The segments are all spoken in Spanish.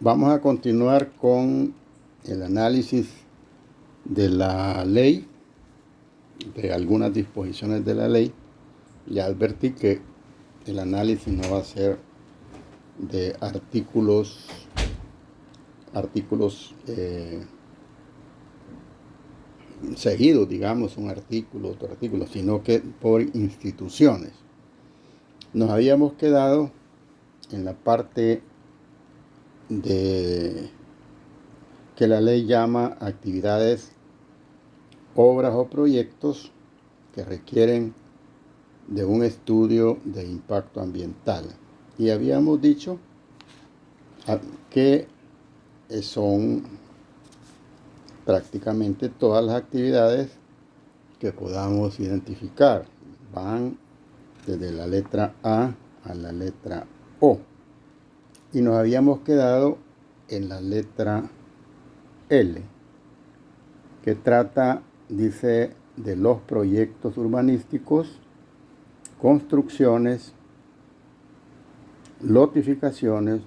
Vamos a continuar con el análisis de la ley, de algunas disposiciones de la ley. Ya advertí que el análisis no va a ser de artículos seguidos, digamos, un artículo, otro artículo, sino que por instituciones. Nos habíamos quedado en la parte de que la ley llama actividades, obras o proyectos que requieren de un estudio de impacto ambiental. Y habíamos dicho que son prácticamente todas las actividades que podamos identificar. Van desde la letra A a la letra O. Y nos habíamos quedado en la letra L, que trata, dice, de los proyectos urbanísticos, construcciones, lotificaciones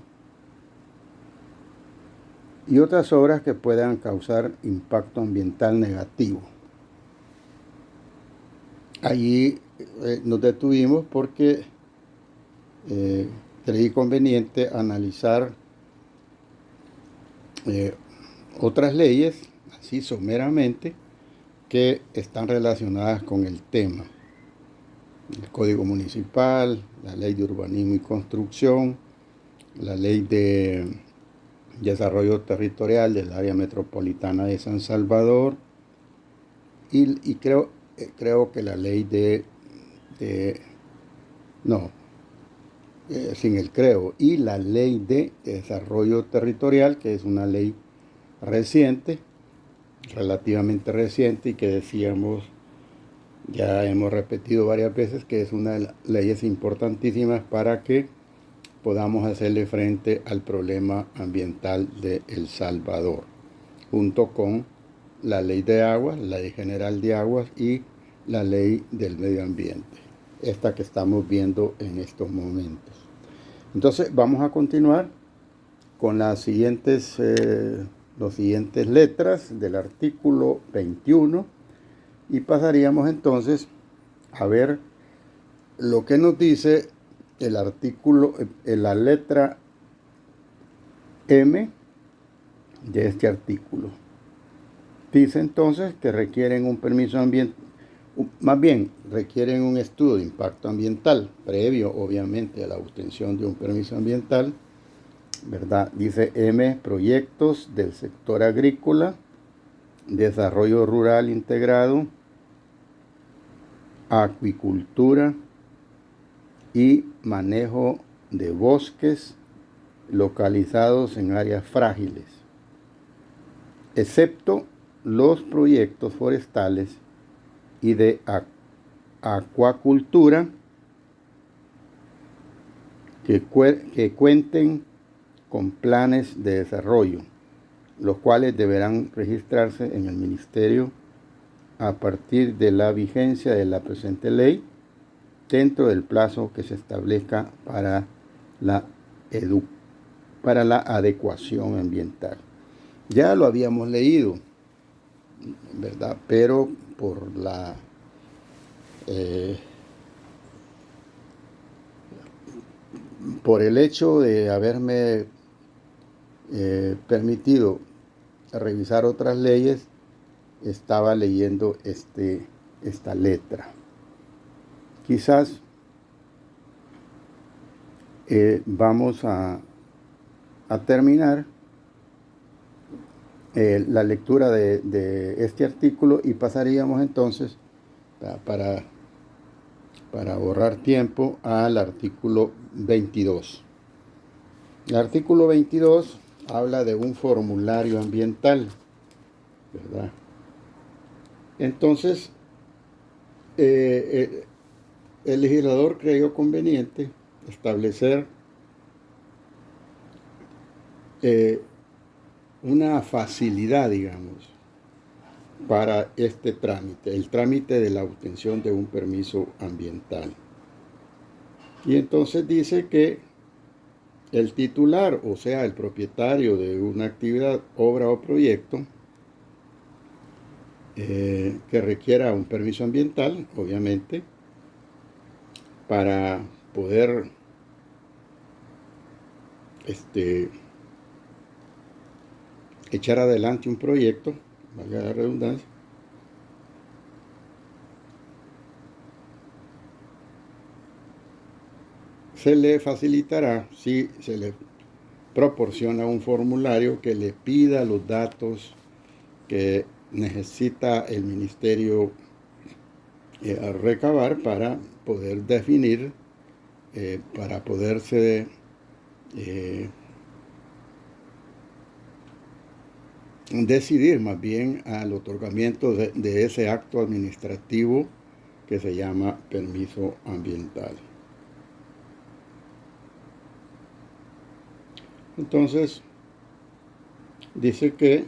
y otras obras que puedan causar impacto ambiental negativo. Allí nos detuvimos porque creí conveniente analizar otras leyes, así someramente, que están relacionadas con el tema. El Código Municipal, la Ley de Urbanismo y Construcción, la Ley de Desarrollo Territorial del Área Metropolitana de San Salvador y creo que la Ley sin el creo, y la Ley de Desarrollo Territorial, que es una ley reciente, relativamente reciente, y que decíamos, ya hemos repetido varias veces, que es una de las leyes importantísimas para que podamos hacerle frente al problema ambiental de El Salvador, junto con la ley de aguas, la ley general de aguas y la ley del medio ambiente, esta que estamos viendo en estos momentos. Entonces vamos a continuar con las siguientes letras del artículo 21 y pasaríamos entonces a ver lo que nos dice el artículo, la letra M de este artículo. Dice entonces que requieren un permiso ambiental, más bien requieren un estudio de impacto ambiental previo, obviamente, a la obtención de un permiso ambiental, ¿verdad? Dice M, proyectos del sector agrícola, desarrollo rural integrado, acuicultura y manejo de bosques localizados en áreas frágiles, excepto los proyectos forestales y de acuacultura que cuenten con planes de desarrollo, los cuales deberán registrarse en el Ministerio a partir de la vigencia de la presente ley, dentro del plazo que se establezca para la adecuación ambiental. Ya lo habíamos leído, ¿verdad? Pero por el hecho de haberme permitido revisar otras leyes, estaba leyendo esta letra. Quizás vamos a terminar la lectura de este artículo y pasaríamos entonces, para ahorrar tiempo, al artículo 22. El artículo 22 habla de un formulario ambiental, ¿verdad? Entonces, el legislador creyó conveniente establecer una facilidad, digamos, para este trámite, el trámite de la obtención de un permiso ambiental. Y entonces dice que el titular, o sea, el propietario de una actividad, obra o proyecto que requiera un permiso ambiental, obviamente, para poder echar adelante un proyecto, valga la redundancia, se le facilitará si se le proporciona un formulario que le pida los datos que necesita el ministerio recabar para poder definir, para poderse decidir más bien al otorgamiento de ese acto administrativo que se llama permiso ambiental. Entonces, dice que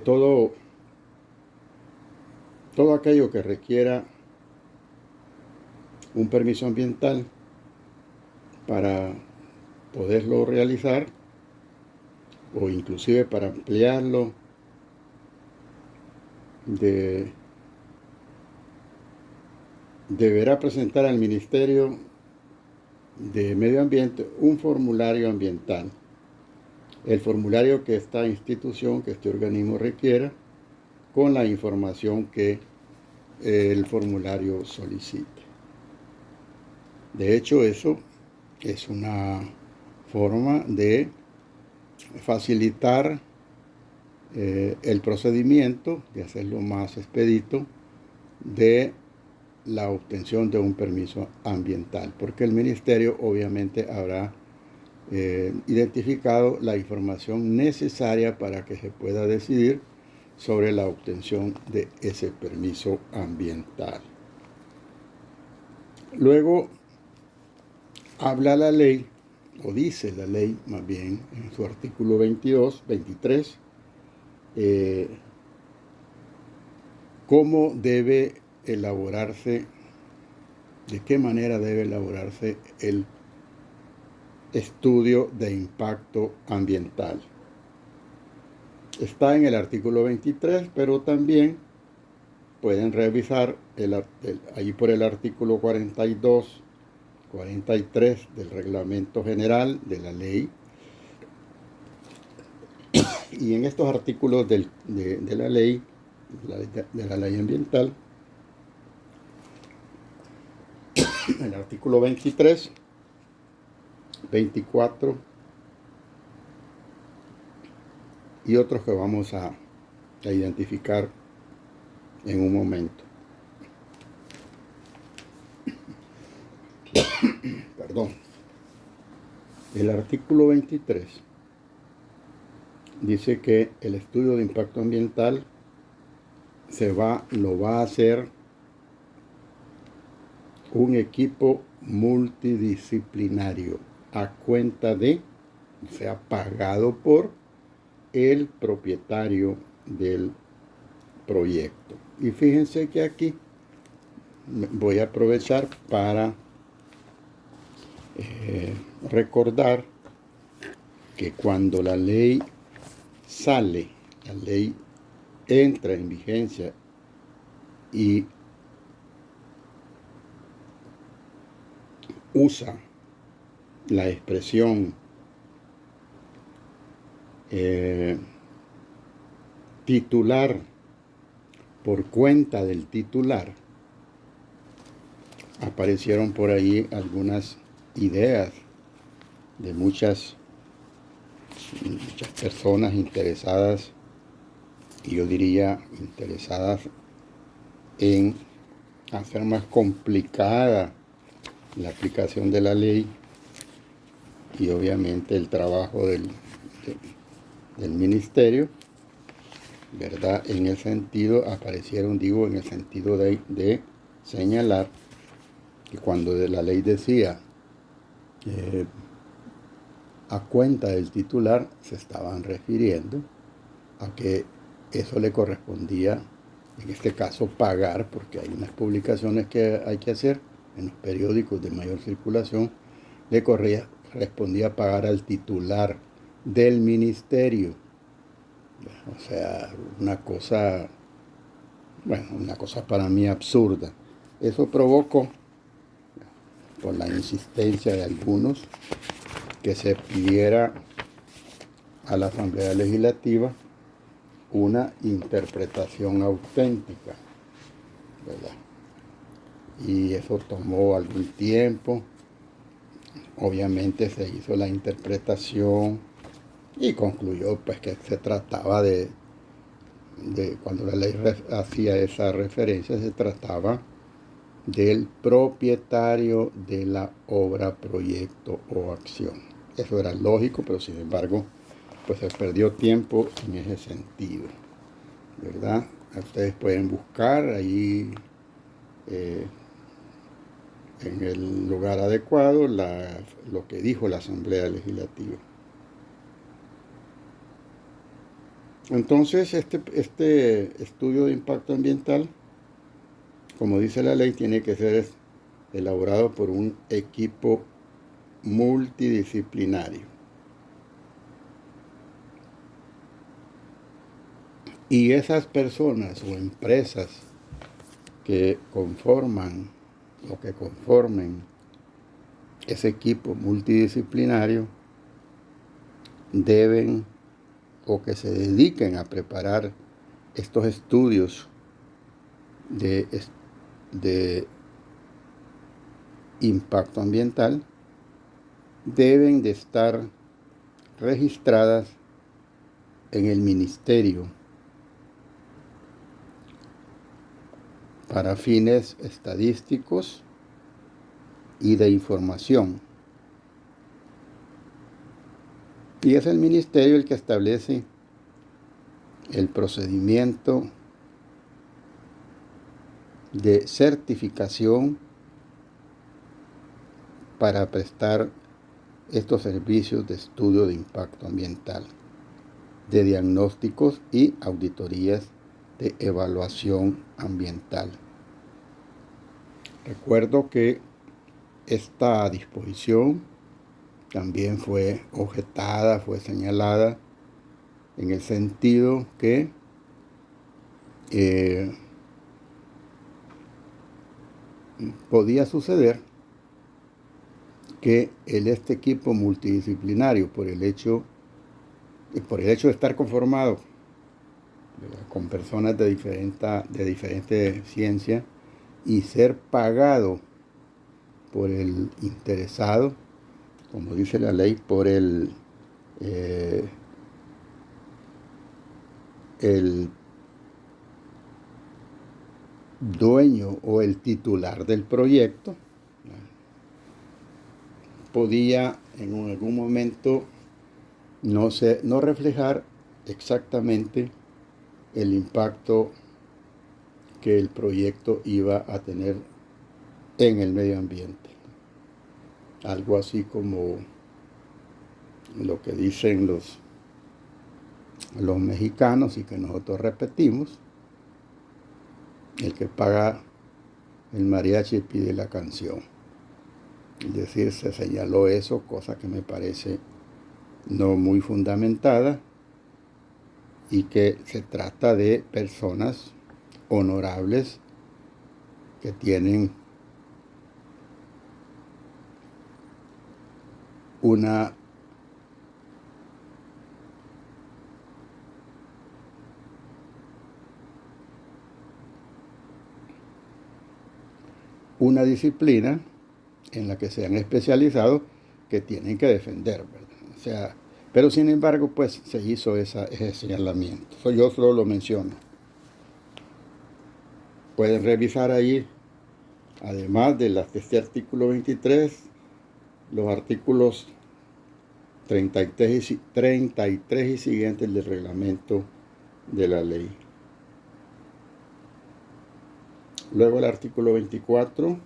todo aquello que requiera un permiso ambiental para poderlo realizar o inclusive para ampliarlo, deberá presentar al Ministerio de Medio Ambiente un formulario ambiental. El formulario que esta institución, que este organismo requiera, con la información que el formulario solicite. De hecho, eso es una forma de facilitar el procedimiento, de hacerlo más expedito, de la obtención de un permiso ambiental, porque el ministerio obviamente habrá identificado la información necesaria para que se pueda decidir sobre la obtención de ese permiso ambiental. Luego habla la ley, o dice la ley más bien, en su artículo 23, cómo debe elaborarse, de qué manera debe elaborarse el estudio de impacto ambiental. Está en el artículo 23, pero también pueden revisar ahí por el artículo 42, 43 del Reglamento General de la Ley. Y en estos artículos de la ley, de la ley ambiental, el artículo 23, 24 y otros que vamos a identificar en un momento. Perdón. El artículo 23 dice que el estudio de impacto ambiental lo va a hacer un equipo multidisciplinario a cuenta de, o sea, pagado por el propietario del proyecto. Y fíjense que aquí voy a aprovechar para recordar que cuando la ley sale, la ley entra en vigencia y usa la expresión titular por cuenta del titular, aparecieron por ahí algunas ideas de muchas personas interesadas, y yo diría interesadas en hacer más complicada la aplicación de la ley y obviamente el trabajo del ministerio, ¿verdad? En el sentido, aparecieron, digo, en el sentido de señalar que cuando la ley decía a cuenta del titular, se estaban refiriendo a que eso le correspondía, en este caso, pagar, porque hay unas publicaciones que hay que hacer, en los periódicos de mayor circulación, correspondía pagar al titular del ministerio. O sea, una cosa para mí absurda. Eso provocó, por la insistencia de algunos, que se pidiera a la Asamblea Legislativa una interpretación auténtica, ¿verdad? Y eso tomó algún tiempo. Obviamente se hizo la interpretación y concluyó pues que se trataba de cuando la ley hacía esa referencia, se trataba del propietario de la obra, proyecto o acción. Eso era lógico, pero sin embargo, pues se perdió tiempo en ese sentido, ¿verdad? Ustedes pueden buscar ahí en el lugar adecuado lo que dijo la Asamblea Legislativa. Entonces, este estudio de impacto ambiental, como dice la ley, tiene que ser elaborado por un equipo multidisciplinario. Y esas personas o empresas que conformen ese equipo multidisciplinario deben o que se dediquen a preparar estos estudios de impacto ambiental deben de estar registradas en el ministerio para fines estadísticos y de información. Y es el ministerio el que establece el procedimiento de certificación para prestar estos servicios de estudio de impacto ambiental, de diagnósticos y auditorías de evaluación ambiental. Recuerdo que esta disposición también fue objetada, fue señalada en el sentido que podía suceder que este equipo multidisciplinario, por el hecho de estar conformado con personas de diferente ciencia y ser pagado por el interesado, como dice la ley, por el dueño o el titular del proyecto, podía en algún momento no reflejar exactamente el impacto que el proyecto iba a tener en el medio ambiente. Algo así como lo que dicen los mexicanos y que nosotros repetimos: el que paga el mariachi pide la canción. Es decir, se señaló eso, cosa que me parece no muy fundamentada, y que se trata de personas honorables que tienen una disciplina en la que se han especializado, que tienen que defender, ¿verdad? O sea, pero sin embargo, pues se hizo ese señalamiento. Eso yo solo lo menciono. Pueden revisar ahí, además de este artículo 23, los artículos 33 y siguientes del reglamento de la ley. Luego el artículo 24,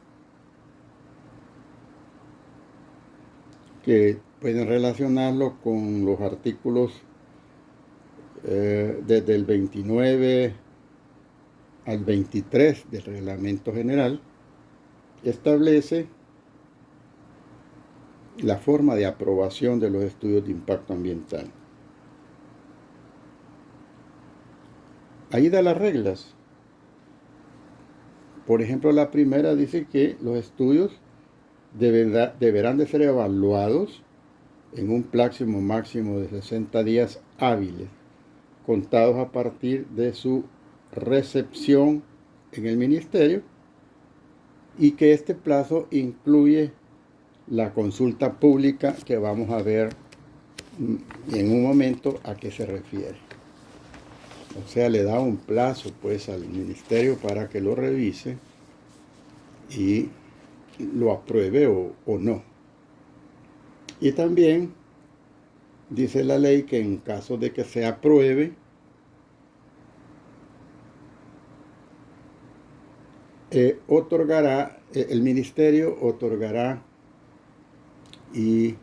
que pueden relacionarlo con los artículos desde el 29 al 23 del reglamento general, establece la forma de aprobación de los estudios de impacto ambiental. Ahí da las reglas. Por ejemplo, la primera dice que los estudios deberán de ser evaluados en un plazo máximo de 60 días hábiles, contados a partir de su recepción en el ministerio, y que este plazo incluye la consulta pública que vamos a ver en un momento a qué se refiere. O sea, le da un plazo pues al ministerio para que lo revise y lo apruebe o no. Y también dice la ley que en caso de que se apruebe, el ministerio otorgará y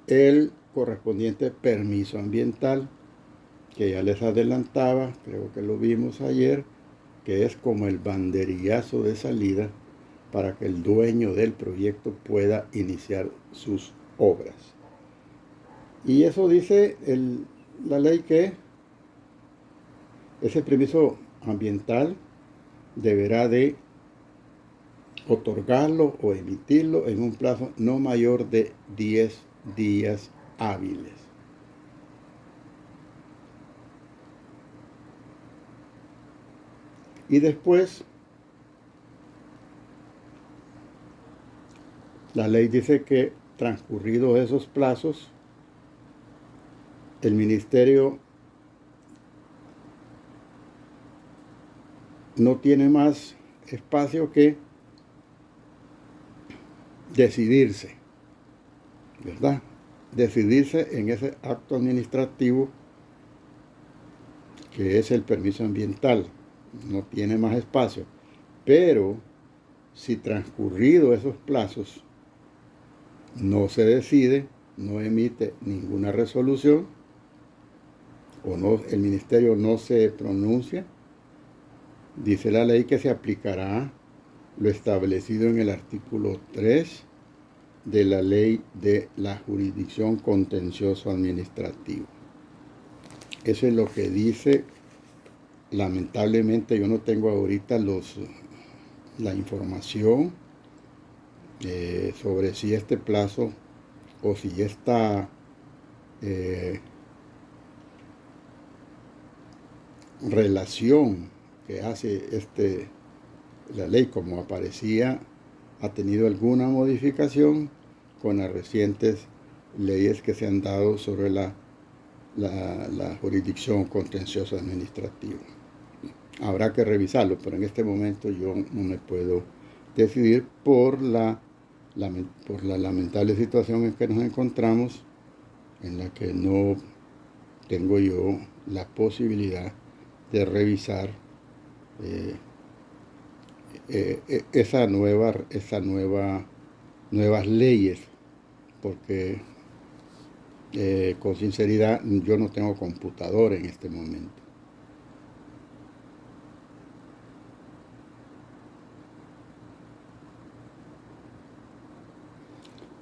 el correspondiente permiso ambiental, que ya les adelantaba, creo que lo vimos ayer, que es como el banderillazo de salida para que el dueño del proyecto pueda iniciar sus obras. Y eso dice la ley, que ese permiso ambiental deberá de otorgarlo o emitirlo en un plazo no mayor de 10 días hábiles. Y después, la ley dice que transcurridos esos plazos, el ministerio no tiene más espacio que decidirse, ¿verdad? Decidirse en ese acto administrativo que es el permiso ambiental. No tiene más espacio. Pero si transcurrido esos plazos no se decide, no emite ninguna resolución, o no, el ministerio no se pronuncia, dice la ley que se aplicará lo establecido en el artículo 3 de la ley de la jurisdicción contencioso administrativo. Eso es lo que dice. Lamentablemente yo no tengo ahorita la información sobre si este plazo o si esta relación que hace la ley como aparecía ha tenido alguna modificación con las recientes leyes que se han dado sobre la jurisdicción contencioso administrativa. Habrá que revisarlo, pero en este momento yo no me puedo decidir por la lamentable situación en que nos encontramos, en la que no tengo yo la posibilidad de revisar nuevas leyes, porque con sinceridad yo no tengo computadora en este momento.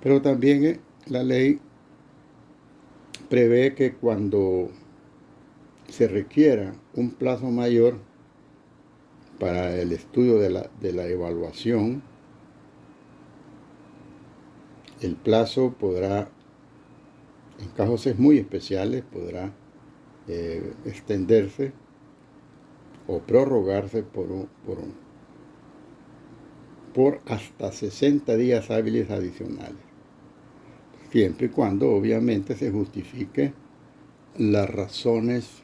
Pero también la ley prevé que cuando se requiera un plazo mayor para el estudio de la evaluación, el plazo podrá, en casos muy especiales, podrá extenderse o prorrogarse por hasta 60 días hábiles adicionales, siempre y cuando obviamente se justifique las razones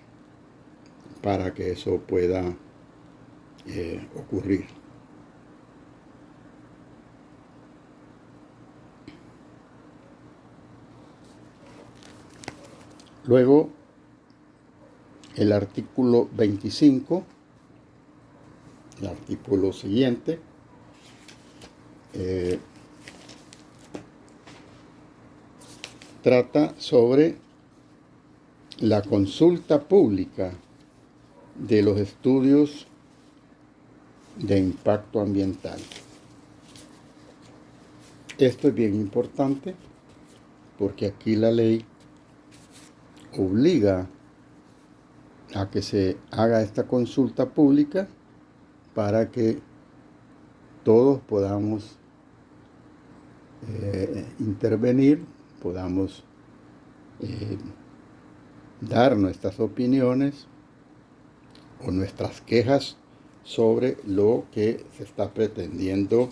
para que eso pueda ocurrir. Luego, el artículo 25, el artículo siguiente, trata sobre la consulta pública de los estudios de impacto ambiental. Esto es bien importante porque aquí la ley obliga a que se haga esta consulta pública para que todos podamos intervenir, podamos dar nuestras opiniones o nuestras quejas sobre lo que se está pretendiendo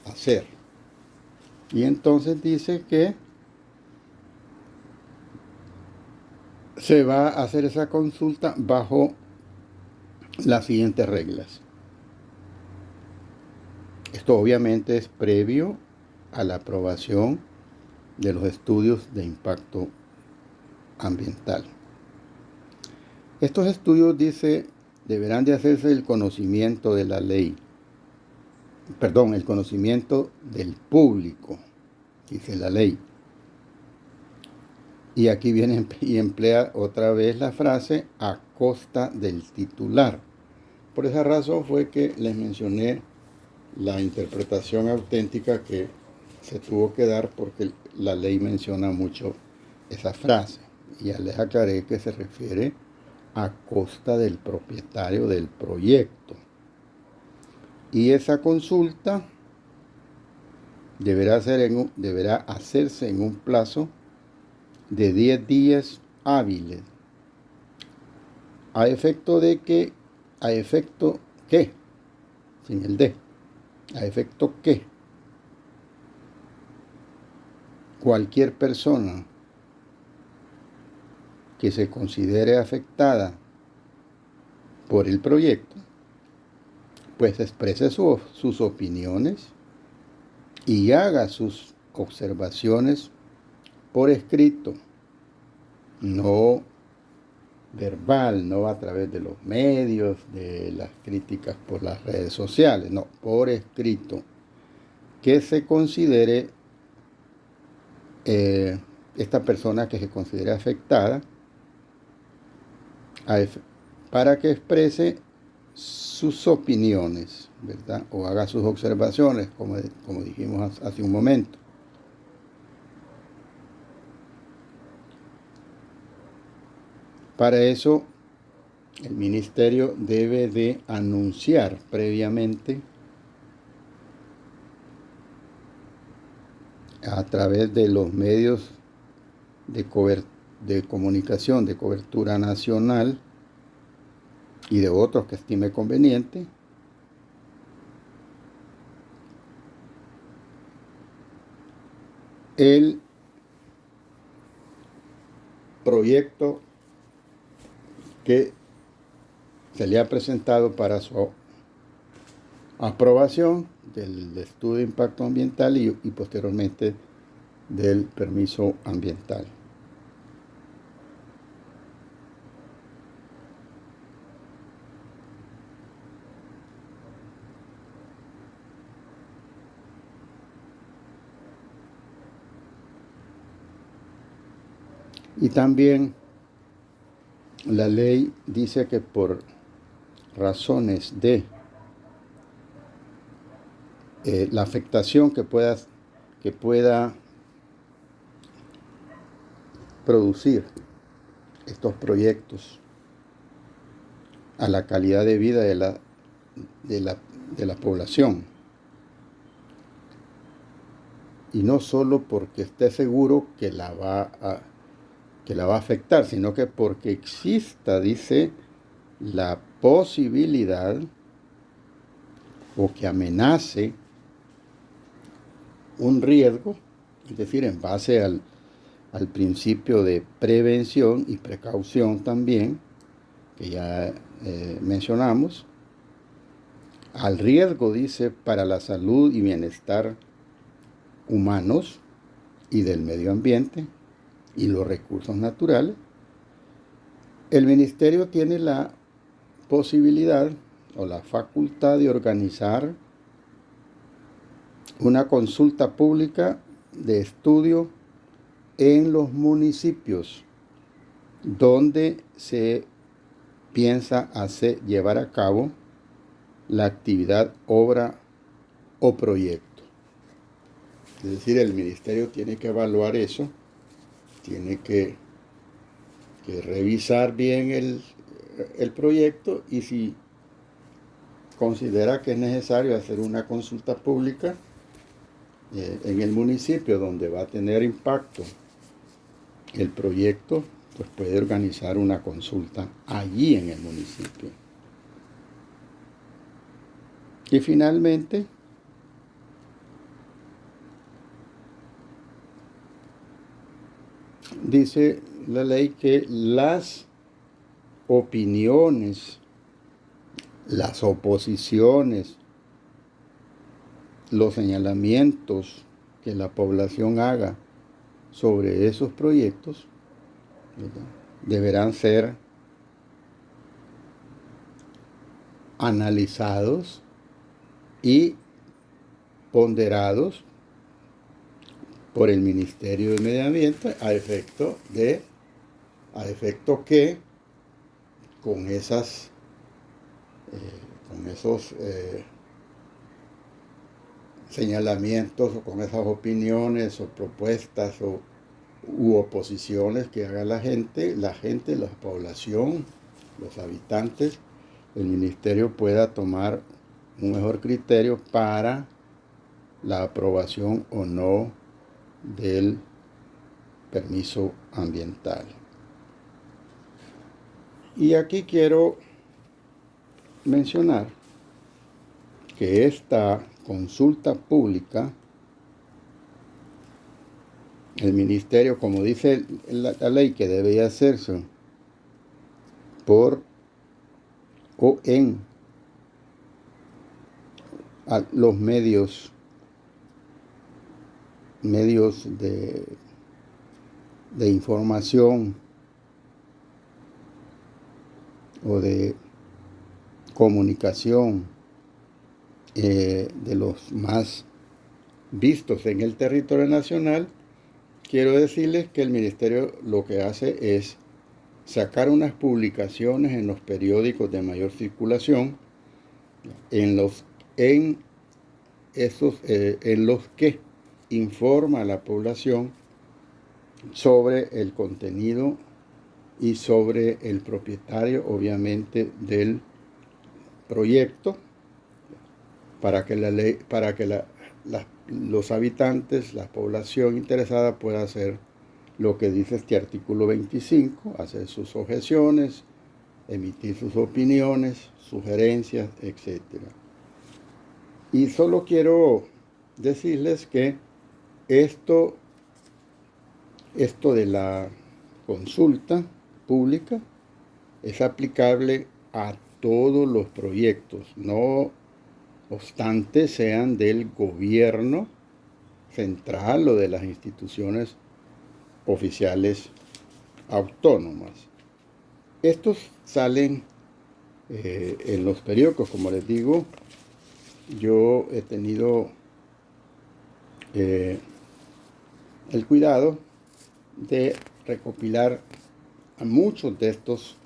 hacer. Y entonces dice que se va a hacer esa consulta bajo las siguientes reglas. Esto obviamente es previo a la aprobación de los estudios de impacto ambiental. Estos estudios, dice, deberán de hacerse el conocimiento de la ley. El conocimiento del público, dice la ley. Y aquí viene y emplea otra vez la frase a costa del titular. Por esa razón fue que les mencioné la interpretación auténtica que se tuvo que dar porque la ley menciona mucho esa frase. Y ya les aclaré que se refiere a costa del propietario del proyecto. Y esa consulta deberá hacerse en un plazo de 10 días hábiles. A efecto que, sin el de, a efecto que cualquier persona que se considere afectada por el proyecto, pues exprese sus opiniones y haga sus observaciones por escrito, no verbal, no a través de los medios, de las críticas por las redes sociales, no, por escrito, que se considere esta persona que se considere afectada para que exprese sus opiniones, ¿verdad? O haga sus observaciones, como dijimos hace un momento. Para eso, el ministerio debe de anunciar previamente a través de los medios de comunicación de cobertura nacional y de otros que estime conveniente, el proyecto que se le ha presentado para su aprobación del estudio de impacto ambiental y posteriormente del permiso ambiental. Y también la ley dice que por razones de la afectación que pueda producir estos proyectos a la calidad de vida de la población, y no solo porque esté seguro que la va a afectar, sino que porque exista, dice, la posibilidad o que amenace un riesgo, es decir, en base al principio de prevención y precaución también, que ya mencionamos, al riesgo, dice, para la salud y bienestar humanos y del medio ambiente y los recursos naturales, el ministerio tiene la posibilidad o la facultad de organizar una consulta pública de estudio en los municipios donde se piensa llevar a cabo la actividad, obra o proyecto. Es decir, el ministerio tiene que evaluar eso, tiene que revisar bien el proyecto, y si considera que es necesario hacer una consulta pública en el municipio donde va a tener impacto el proyecto, pues puede organizar una consulta allí en el municipio. Y finalmente, dice la ley que las opiniones, las oposiciones, los señalamientos que la población haga sobre esos proyectos, ¿verdad?, deberán ser analizados y ponderados por el Ministerio de Medio Ambiente a efecto que con esos señalamientos o con esas opiniones o propuestas u oposiciones que haga la gente, la población, los habitantes, el ministerio pueda tomar un mejor criterio para la aprobación o no del permiso ambiental. Y aquí quiero mencionar que esta consulta pública, el ministerio, como dice la ley, que debe hacerse por o en los medios de información o de comunicación de los más vistos en el territorio nacional. Quiero decirles que el ministerio lo que hace es sacar unas publicaciones en los periódicos de mayor circulación en los que informa a la población sobre el contenido y sobre el propietario, obviamente, del proyecto, para que los habitantes, la población interesada, pueda hacer lo que dice este artículo 25, hacer sus objeciones, emitir sus opiniones, sugerencias, etc. Y solo quiero decirles que esto de la consulta pública es aplicable a todos los proyectos, no obstante sean del gobierno central o de las instituciones oficiales autónomas. Estos salen en los periódicos, como les digo. Yo he tenido el cuidado de recopilar a muchos de estos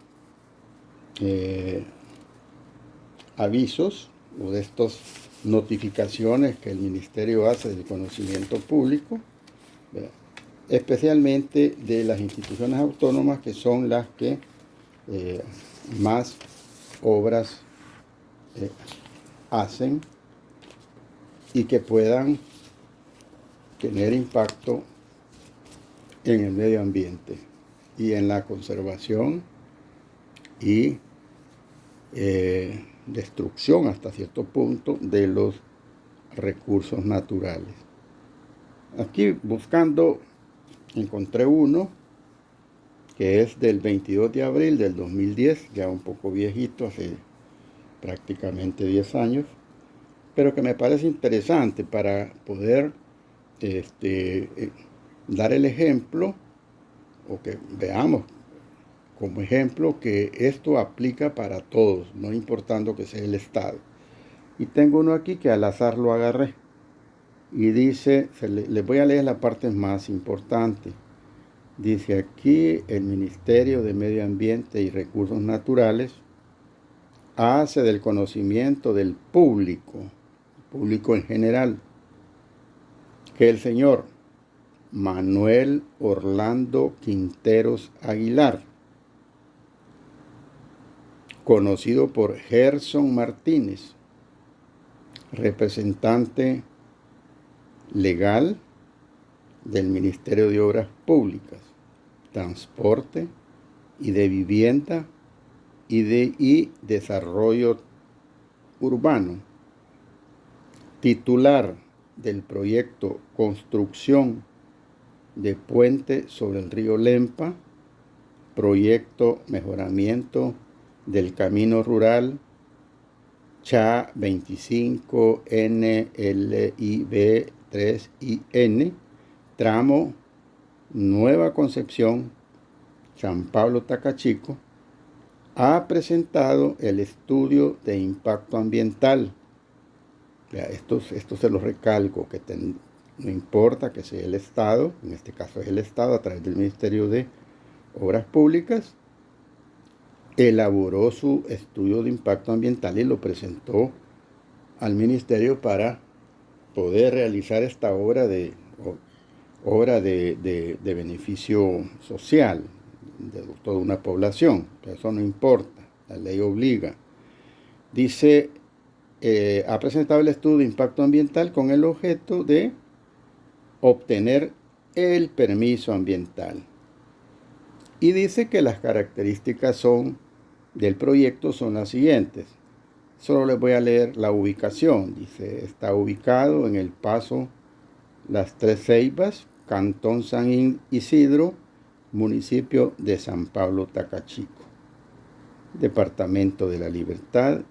avisos o de estas notificaciones que el ministerio hace del conocimiento público, ¿verdad?, especialmente de las instituciones autónomas, que son las que más obras hacen y que puedan tener impacto en el medio ambiente y en la conservación y destrucción hasta cierto punto de los recursos naturales. Aquí buscando encontré uno que es del 22 de abril del 2010, ya un poco viejito, hace prácticamente 10 años, pero que me parece interesante para poder dar el ejemplo, o que veamos como ejemplo que esto aplica para todos, no importando que sea el Estado. Y tengo uno aquí que al azar lo agarré y dice, les voy a leer la parte más importante. Dice aquí, el Ministerio de Medio Ambiente y Recursos Naturales hace del conocimiento del público en general, que el señor Manuel Orlando Quinteros Aguilar, conocido por Gerson Martínez, representante legal del Ministerio de Obras Públicas, Transporte y de Vivienda y Desarrollo Urbano, titular del proyecto Construcción de Puente sobre el río Lempa, proyecto Mejoramiento del Camino Rural CHA 25 NLIB 3IN, tramo Nueva Concepción, San Pablo Tacachico, ha presentado el estudio de impacto ambiental. Esto se lo recalco, que no importa que sea el Estado, en este caso es el Estado a través del Ministerio de Obras Públicas, elaboró su estudio de impacto ambiental y lo presentó al Ministerio para poder realizar esta obra de beneficio social de toda una población. Pero eso no importa, la ley obliga. Dice, ha presentado el estudio de impacto ambiental con el objeto de obtener el permiso ambiental. Y dice que las características del proyecto son las siguientes. Solo les voy a leer la ubicación. Dice, está ubicado en el paso Las Tres Ceibas, Cantón San Isidro, municipio de San Pablo Tacachico, Departamento de la Libertad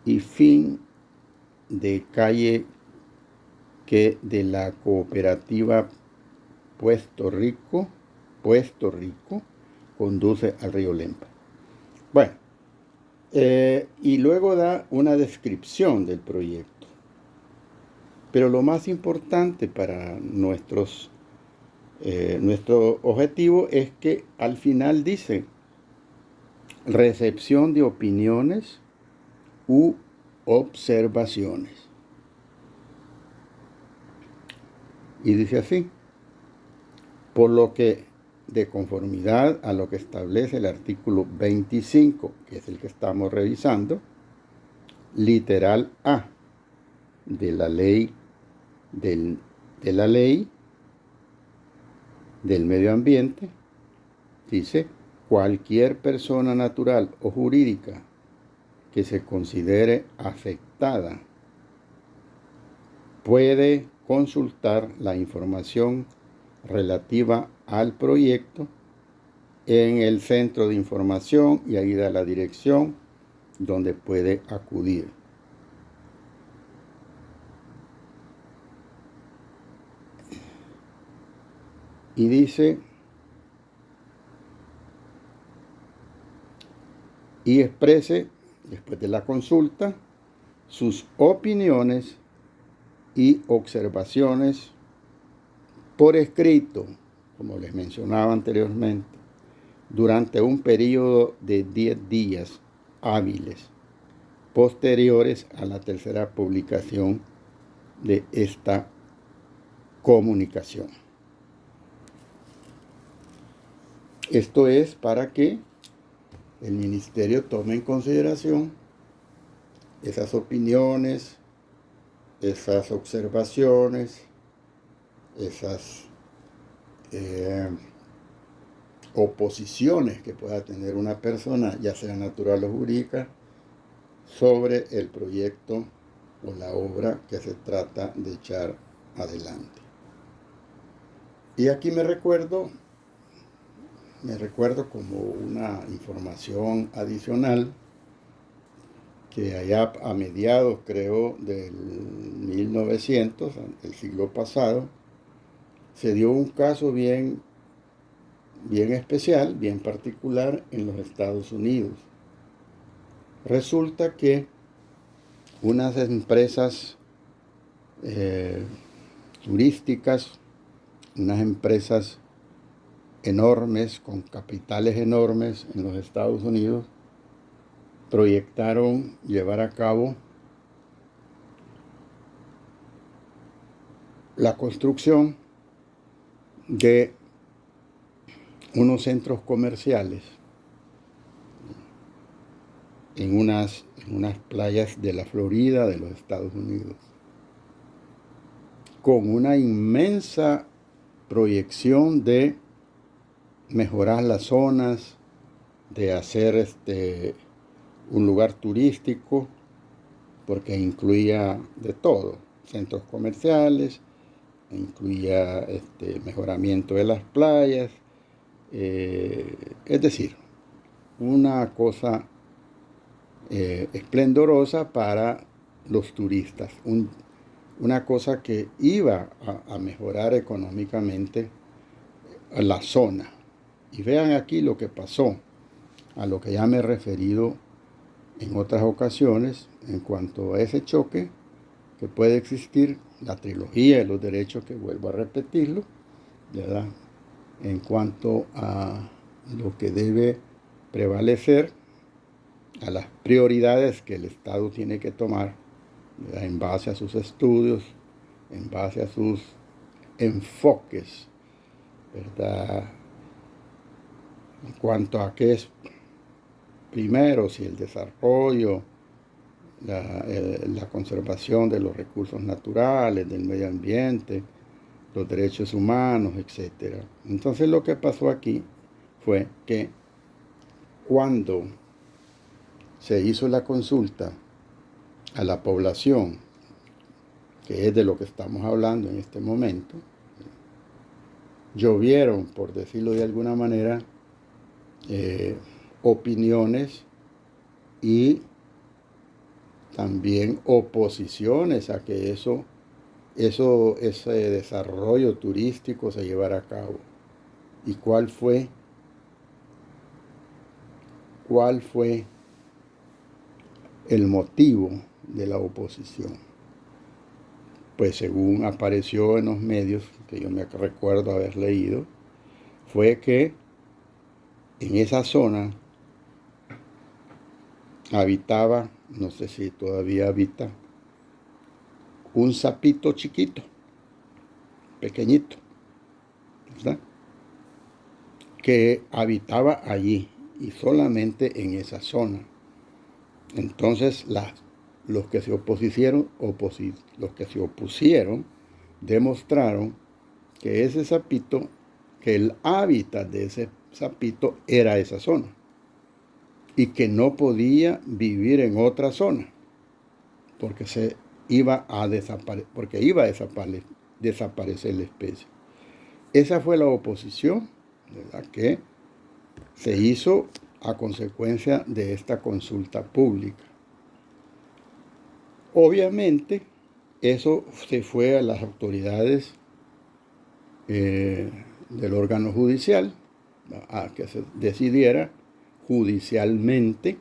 y fin de calle que de la cooperativa Puerto Rico conduce al río Lempa. Bueno, y luego da una descripción del proyecto. Pero lo más importante para nuestro objetivo es que al final dice recepción de opiniones u observaciones. Y dice así, por lo que de conformidad a lo que establece el artículo 25, que es el que estamos revisando, literal A de la ley del medio ambiente, dice, cualquier persona natural o jurídica que se considere afectada puede consultar la información relativa al proyecto en el centro de información y ahí da la dirección donde puede acudir. Y dice, y exprese, después de la consulta, sus opiniones y observaciones por escrito, como les mencionaba anteriormente, durante un periodo de 10 días hábiles posteriores a la tercera publicación de esta comunicación. Esto es para que el ministerio tome en consideración esas opiniones, esas observaciones, esas oposiciones que pueda tener una persona, ya sea natural o jurídica, sobre el proyecto o la obra que se trata de echar adelante. Y aquí me recuerdo como una información adicional que allá a mediados, creo, del 1900, el siglo pasado, se dio un caso bien especial, bien particular en los Estados Unidos. Resulta que unas empresas turísticas, unas empresas enormes, con capitales enormes en los Estados Unidos, proyectaron llevar a cabo la construcción de unos centros comerciales en unas playas de la Florida, de los Estados Unidos, con una inmensa proyección de mejorar las zonas, de hacer un lugar turístico, porque incluía de todo, centros comerciales, incluía mejoramiento de las playas, es decir, una cosa esplendorosa para los turistas, una cosa que iba a mejorar económicamente a la zona. Y vean aquí lo que pasó, a lo que ya me he referido en otras ocasiones en cuanto a ese choque que puede existir, la trilogía de los derechos, que vuelvo a repetirlo, ¿verdad? En cuanto a lo que debe prevalecer, a las prioridades que el Estado tiene que tomar, ¿verdad? En base a sus estudios, en base a sus enfoques, ¿verdad? En cuanto a qué es primero, si el desarrollo, la conservación de los recursos naturales, del medio ambiente, los derechos humanos, etc. Entonces lo que pasó aquí fue que cuando se hizo la consulta a la población, que es de lo que estamos hablando en este momento, llovieron, por decirlo de alguna manera, opiniones y también oposiciones a que ese desarrollo turístico se llevara a cabo. ¿Y cuál fue el motivo de la oposición? Pues según apareció en los medios, que yo me recuerdo haber leído, fue que en esa zona habitaba, no sé si todavía habita, un sapito chiquito, pequeñito, ¿verdad? Que habitaba allí y solamente en esa zona. Entonces los que se opusieron demostraron que ese sapito, que el hábitat de ese sapito era esa zona y que no podía vivir en otra zona porque iba a desaparecer la especie. Esa fue la oposición, ¿verdad?, que se hizo a consecuencia de esta consulta pública. Obviamente, eso se fue a las autoridades del órgano judicial, a que se decidiera judicialmente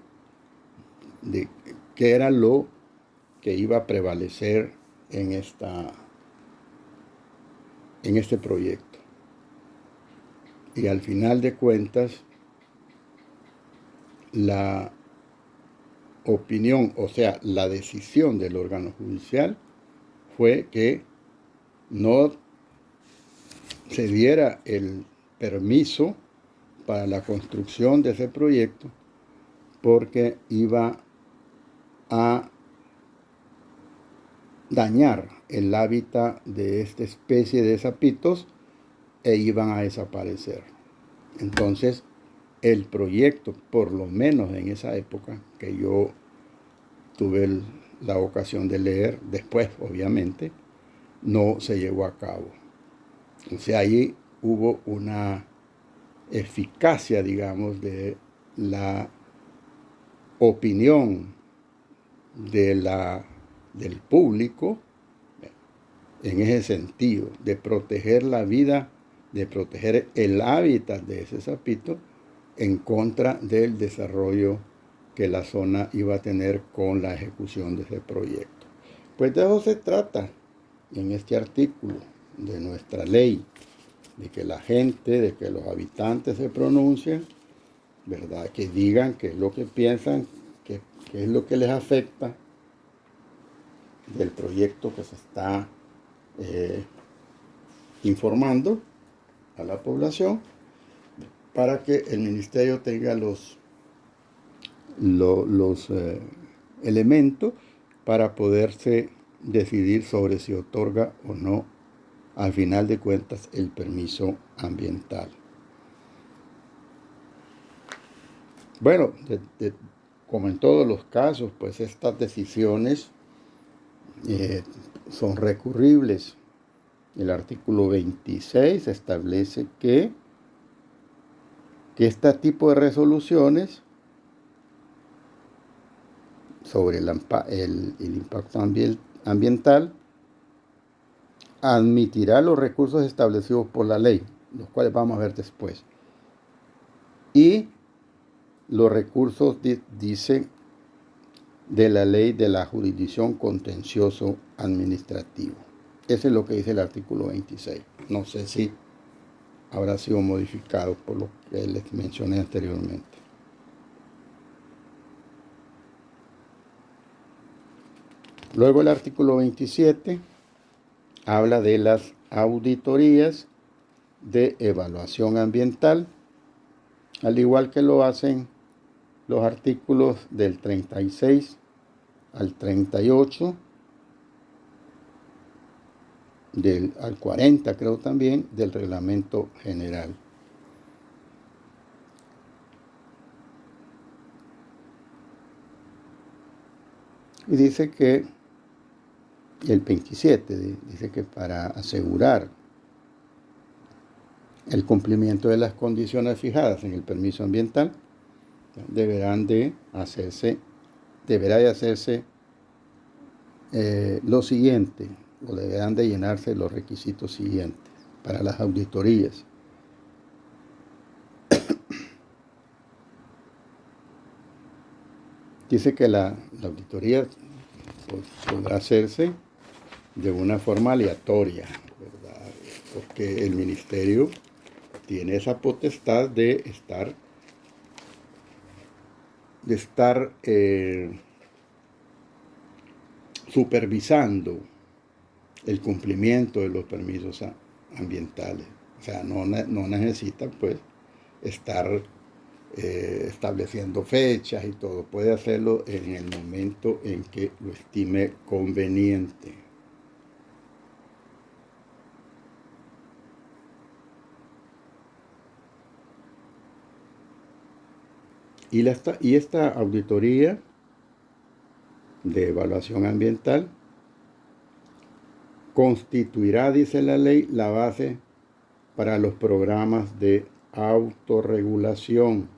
de qué era lo que iba a prevalecer en este proyecto. Y al final de cuentas, la opinión, o sea, la decisión del órgano judicial fue que no se diera el permiso para la construcción de ese proyecto porque iba a dañar el hábitat de esta especie de sapitos e iban a desaparecer. Entonces, el proyecto, por lo menos en esa época, que yo tuve la ocasión de leer, después obviamente, no se llevó a cabo. O sea, ahí hubo una eficacia, digamos, de la opinión del público en ese sentido, de proteger la vida, de proteger el hábitat de ese sapito en contra del desarrollo que la zona iba a tener con la ejecución de ese proyecto. Pues de eso se trata en este artículo de nuestra ley de que la gente, de que los habitantes se pronuncien, ¿verdad? Que digan qué es lo que piensan, qué es lo que les afecta del proyecto que se está informando a la población, para que el ministerio tenga los elementos para poderse decidir sobre si otorga o no, al final de cuentas, el permiso ambiental. Bueno, como en todos los casos, pues estas decisiones son recurribles. El artículo 26 establece que este tipo de resoluciones sobre el impacto ambiental admitirá los recursos establecidos por la ley, los cuales vamos a ver después. Y los recursos, dice, de la ley de la jurisdicción contencioso administrativo. Eso es lo que dice el artículo 26. No sé si habrá sido modificado por lo que les mencioné anteriormente. Luego el artículo 27 habla de las auditorías de evaluación ambiental, al igual que lo hacen los artículos del 36 al 38, al 40 creo también, del reglamento general. Y dice que el 27 dice que para asegurar el cumplimiento de las condiciones fijadas en el permiso ambiental, deberá de hacerse lo siguiente, o deberán de llenarse los requisitos siguientes para las auditorías. Dice que la auditoría pues, podrá hacerse de una forma aleatoria, ¿verdad? Porque el ministerio tiene esa potestad de estar supervisando el cumplimiento de los permisos ambientales. O sea, no necesita pues estar estableciendo fechas y todo. Puede hacerlo en el momento en que lo estime conveniente. Y esta auditoría de evaluación ambiental constituirá, dice la ley, la base para los programas de autorregulación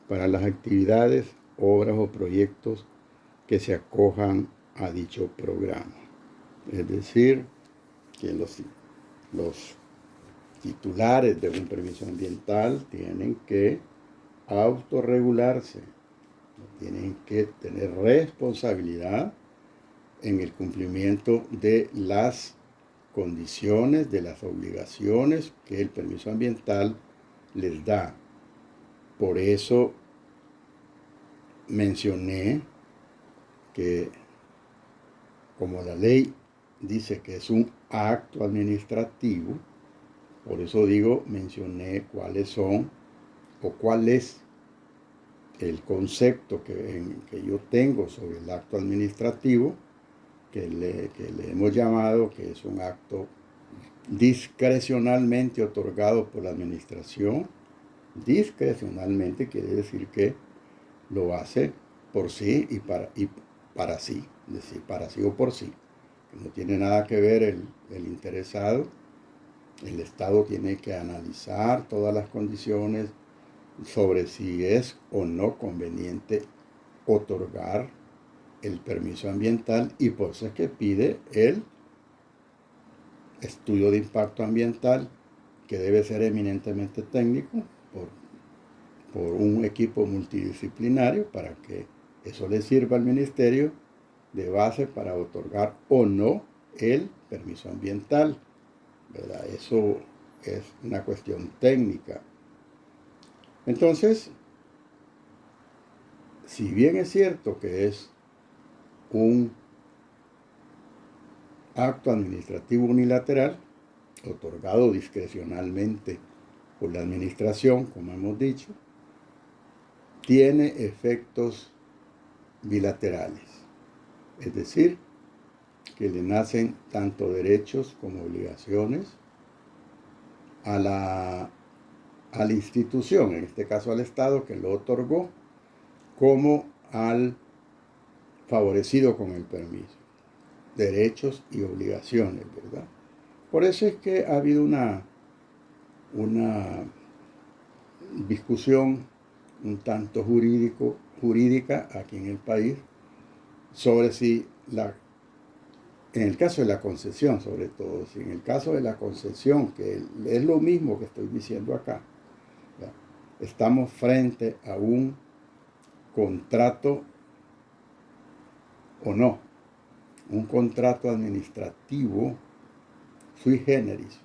para las actividades, obras o proyectos que se acojan a dicho programa. Es decir, que los titulares de un permiso ambiental tienen que autorregularse, tienen que tener responsabilidad en el cumplimiento de las condiciones, de las obligaciones que el permiso ambiental les da. Por eso mencioné que como la ley dice que es un acto administrativo, por eso mencioné cuáles son o cuál es el concepto que yo tengo sobre el acto administrativo, que le hemos llamado que es un acto discrecionalmente otorgado por la administración. Discrecionalmente quiere decir que lo hace por sí y para sí, es decir, para sí o por sí. No tiene nada que ver el interesado. El Estado tiene que analizar todas las condiciones sobre si es o no conveniente otorgar el permiso ambiental, y por eso es que pide el estudio de impacto ambiental, que debe ser eminentemente técnico por un equipo multidisciplinario, para que eso le sirva al ministerio de base para otorgar o no el permiso ambiental, ¿verdad? Eso es una cuestión técnica. Entonces, si bien es cierto que es un acto administrativo unilateral, otorgado discrecionalmente por la administración, como hemos dicho, tiene efectos bilaterales. Es decir, que le nacen tanto derechos como obligaciones a la institución, en este caso al Estado que lo otorgó, como al favorecido con el permiso. Derechos y obligaciones, ¿verdad? Por eso es que ha habido una discusión un tanto jurídica aquí en el país sobre si en el caso de la concesión sobre todo, si en el caso de la concesión, que es lo mismo que estoy diciendo acá, ¿ya? Estamos frente a un contrato o no, un contrato administrativo sui generis.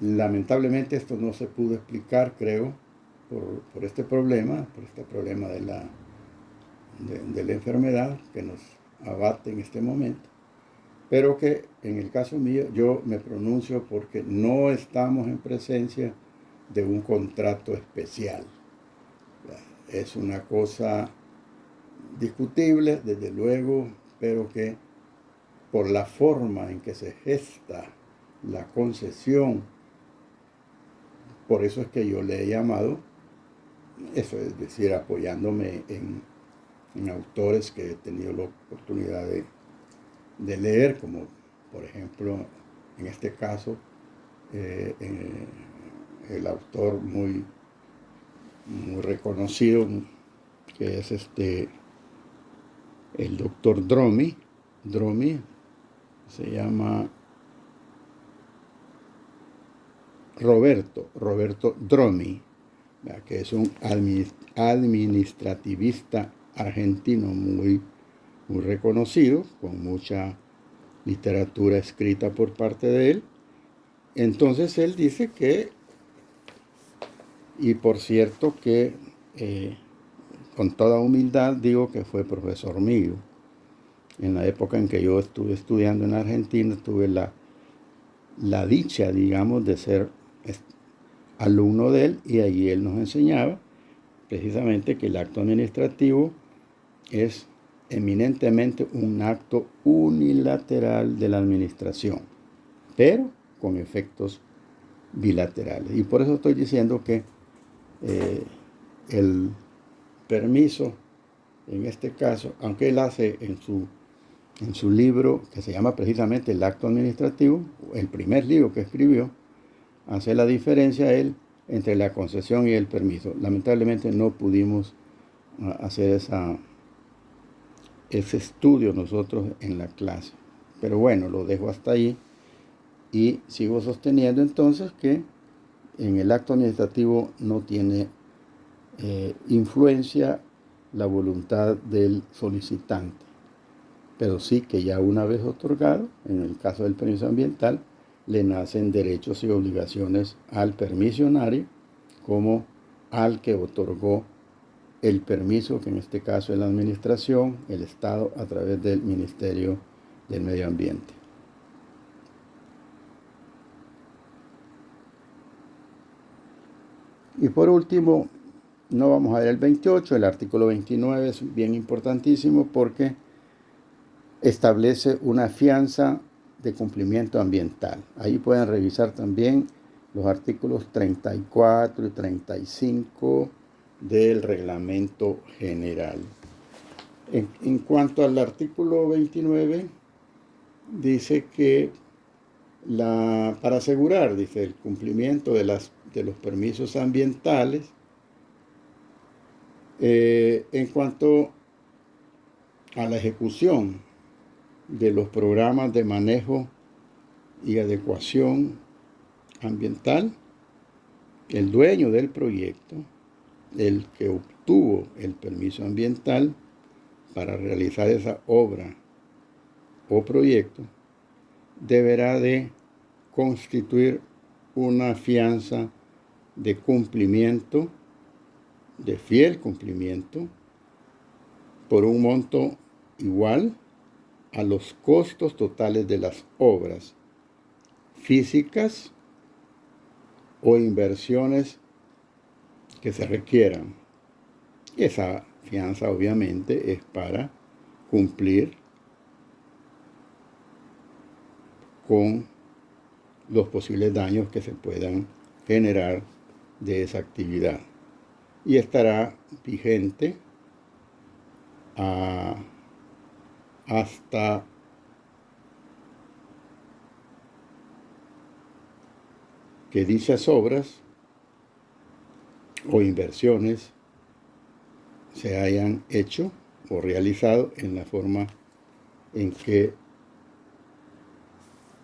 Lamentablemente esto no se pudo explicar, creo, por este problema de la enfermedad que nos abate en este momento, pero que en el caso mío yo me pronuncio porque no estamos en presencia de un contrato especial. Es una cosa discutible, desde luego, pero que por la forma en que se gesta la concesión, por eso es que yo le he llamado, eso es decir, apoyándome en autores que he tenido la oportunidad de leer, como por ejemplo, en este caso, el autor muy reconocido, que es el doctor Dromi, se llama Roberto Dromi, que es un administrativista argentino muy reconocido, con mucha literatura escrita por parte de él. Entonces él dice que, y por cierto que con toda humildad digo que fue profesor mío. En la época en que yo estuve estudiando en Argentina, tuve la dicha, digamos, de ser alumno de él, y allí él nos enseñaba precisamente que el acto administrativo es eminentemente un acto unilateral de la administración, pero con efectos bilaterales. Y por eso estoy diciendo que el permiso, en este caso, aunque él hace en su libro, que se llama precisamente El acto administrativo, el primer libro que escribió, hace la diferencia él entre la concesión y el permiso. Lamentablemente no pudimos hacer ese estudio nosotros en la clase. Pero bueno, lo dejo hasta ahí y sigo sosteniendo entonces que en el acto administrativo no tiene influencia la voluntad del solicitante, pero sí que ya una vez otorgado, en el caso del permiso ambiental, le nacen derechos y obligaciones al permisionario como al que otorgó el permiso, que en este caso es la administración, el Estado, a través del Ministerio del Medio Ambiente. Y por último, no vamos a ver el 28, el artículo 29 es bien importantísimo porque establece una fianza de cumplimiento ambiental. Ahí pueden revisar también los artículos 34 y 35 del reglamento general. En cuanto al artículo 29, dice que para asegurar, dice, el cumplimiento de los permisos ambientales, en cuanto a la ejecución de los programas de manejo y adecuación ambiental, el dueño del proyecto, el que obtuvo el permiso ambiental para realizar esa obra o proyecto, deberá de constituir una fianza de cumplimiento, de fiel cumplimiento, por un monto igual a los costos totales de las obras físicas o inversiones que se requieran. Esa fianza obviamente es para cumplir con los posibles daños que se puedan generar de esa actividad y estará vigente hasta que dichas obras o inversiones se hayan hecho o realizado en la forma en que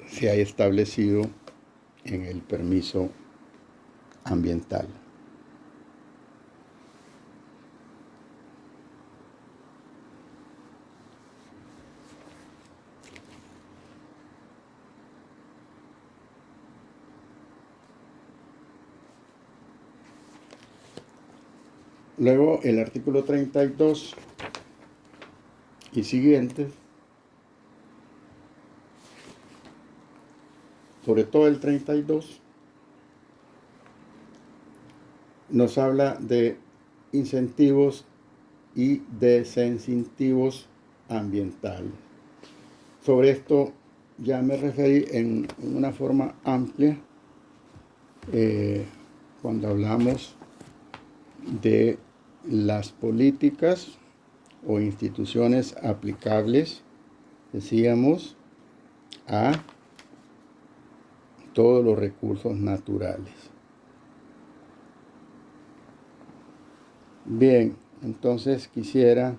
se ha establecido en el permiso ambiental. Luego el artículo 32 y siguientes, sobre todo el 32, nos habla de incentivos y desincentivos ambientales. Sobre esto ya me referí en una forma amplia cuando hablamos de las políticas o instituciones aplicables, decíamos, a todos los recursos naturales. Bien, entonces quisiera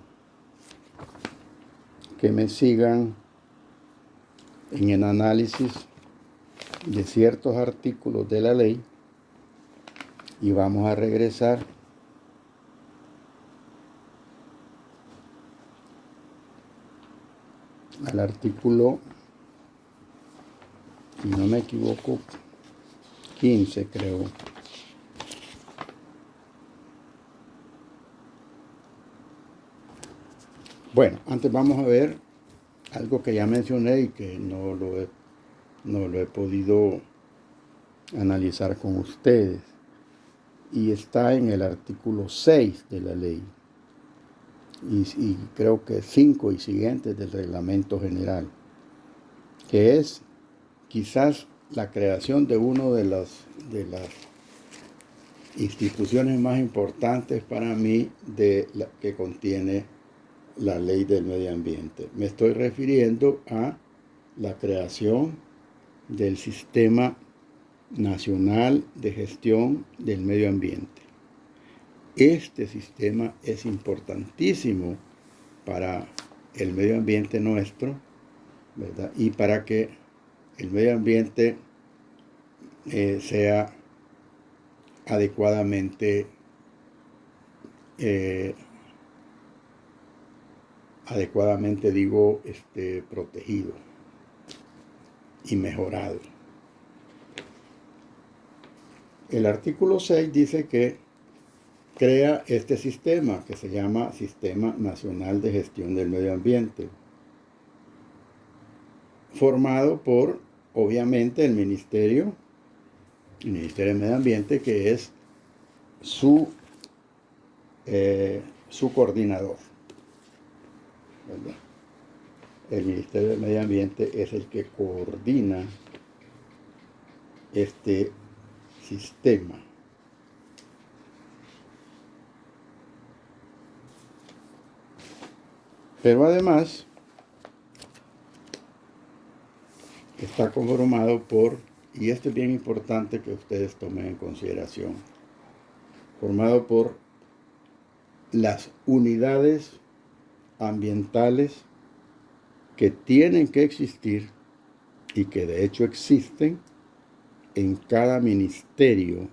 que me sigan en el análisis de ciertos artículos de la ley y vamos a regresar al artículo, si no me equivoco, 15 creo. Bueno, antes vamos a ver algo que ya mencioné y que no lo he podido analizar con ustedes. Y está en el artículo 6 de la ley. Y creo que 5 y siguientes del reglamento general, que es quizás la creación de una de las instituciones más importantes para mí que contiene la ley del medio ambiente. Me estoy refiriendo a la creación del Sistema Nacional de Gestión del Medio Ambiente. Este sistema es importantísimo para el medio ambiente nuestro, ¿verdad? Y para que el medio ambiente sea adecuadamente protegido y mejorado. El artículo 6 dice que crea este sistema que se llama Sistema Nacional de Gestión del Medio Ambiente, formado por, obviamente, el Ministerio del Medio Ambiente, que es su coordinador, ¿verdad? El Ministerio del Medio Ambiente es el que coordina este sistema. Pero además está conformado por, y esto es bien importante que ustedes tomen en consideración, formado por las unidades ambientales que tienen que existir y que de hecho existen en cada ministerio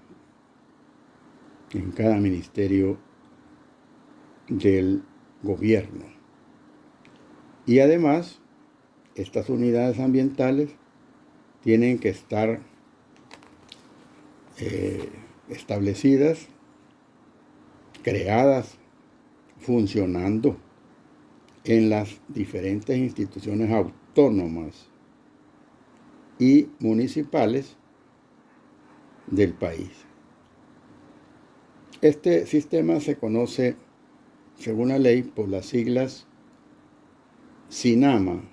del gobierno. Y además, estas unidades ambientales tienen que estar establecidas, creadas, funcionando en las diferentes instituciones autónomas y municipales del país. Este sistema se conoce, según la ley, por las siglas SINAMA,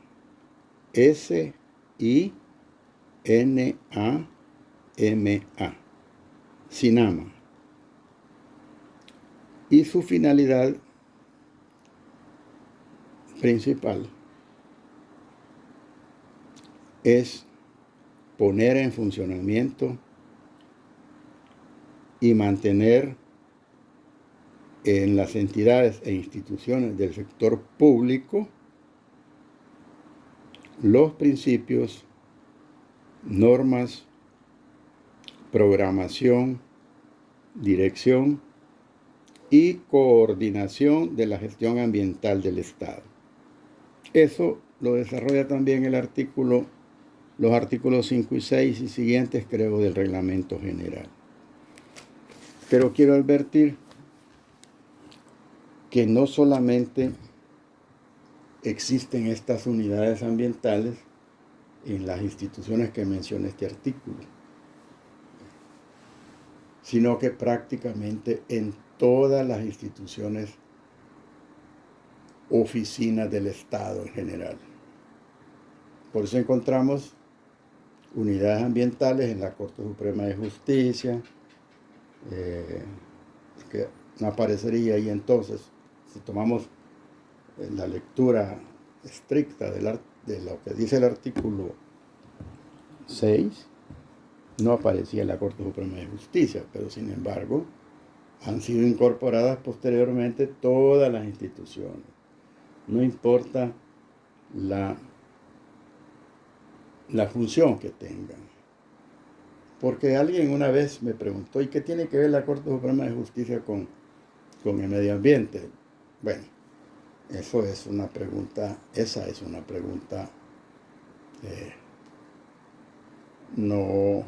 S-I-N-A-M-A, SINAMA. Y su finalidad principal es poner en funcionamiento y mantener en las entidades e instituciones del sector público los principios, normas, programación, dirección y coordinación de la gestión ambiental del Estado. Eso lo desarrolla también los artículos 5 y 6 y siguientes, creo, del Reglamento General. Pero quiero advertir que no solamente existen estas unidades ambientales en las instituciones que menciona este artículo, sino que prácticamente en todas las instituciones, oficinas del Estado en general. Por eso encontramos unidades ambientales en la Corte Suprema de Justicia, que no aparecería ahí entonces, si tomamos la lectura estricta de lo que dice el artículo 6, no aparecía en la Corte Suprema de Justicia, pero sin embargo han sido incorporadas posteriormente todas las instituciones. No importa la función que tengan. Porque alguien una vez me preguntó, ¿y qué tiene que ver la Corte Suprema de Justicia con el medio ambiente? Bueno, esa es una pregunta no,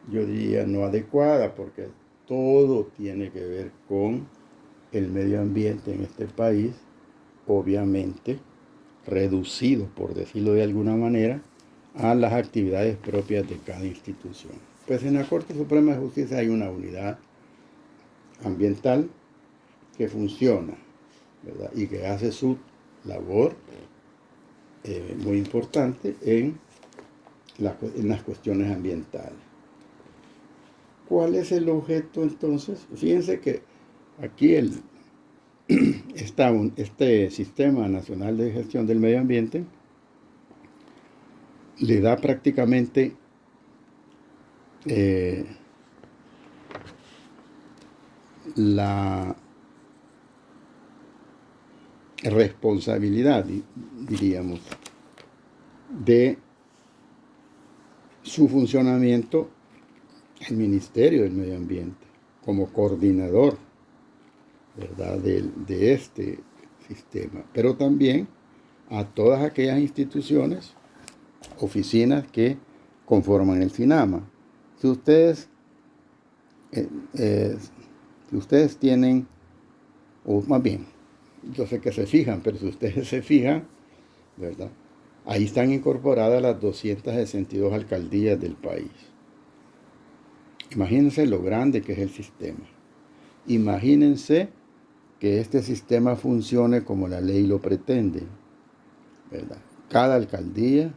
yo diría no adecuada, porque todo tiene que ver con el medio ambiente en este país, obviamente reducido, por decirlo de alguna manera, a las actividades propias de cada institución. Pues en la Corte Suprema de Justicia hay una unidad ambiental que funciona, ¿verdad? Y que hace su labor muy importante en las cuestiones ambientales. ¿Cuál es el objeto entonces? Fíjense que aquí este Sistema Nacional de Gestión del Medio Ambiente le da prácticamente la responsabilidad, diríamos, de su funcionamiento al Ministerio del Medio Ambiente como coordinador, ¿verdad?, de este sistema, pero también a todas aquellas instituciones, oficinas que conforman el SINAMA. Si ustedes tienen, o más bien, yo sé que se fijan, pero si ustedes se fijan, ¿verdad?, ahí están incorporadas las 262 alcaldías del país. Imagínense lo grande que es el sistema. Imagínense que este sistema funcione como la ley lo pretende, ¿verdad? Cada alcaldía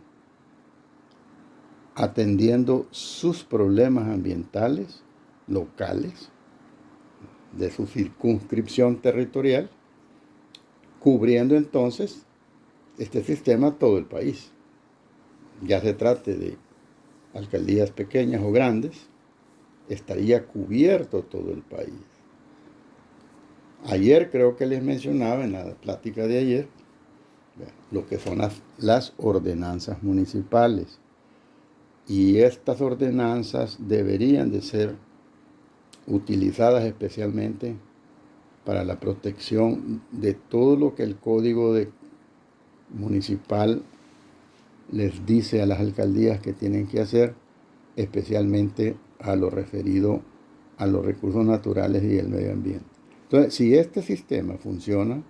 atendiendo sus problemas ambientales locales de su circunscripción territorial, cubriendo entonces este sistema todo el país. Ya se trate de alcaldías pequeñas o grandes, estaría cubierto todo el país. Ayer creo que les mencionaba en la plática de ayer lo que son las ordenanzas municipales. Y estas ordenanzas deberían de ser utilizadas especialmente para la protección de todo lo que el Código Municipal les dice a las alcaldías que tienen que hacer especialmente a lo referido a los recursos naturales y el medio ambiente. Entonces, si este sistema funciona,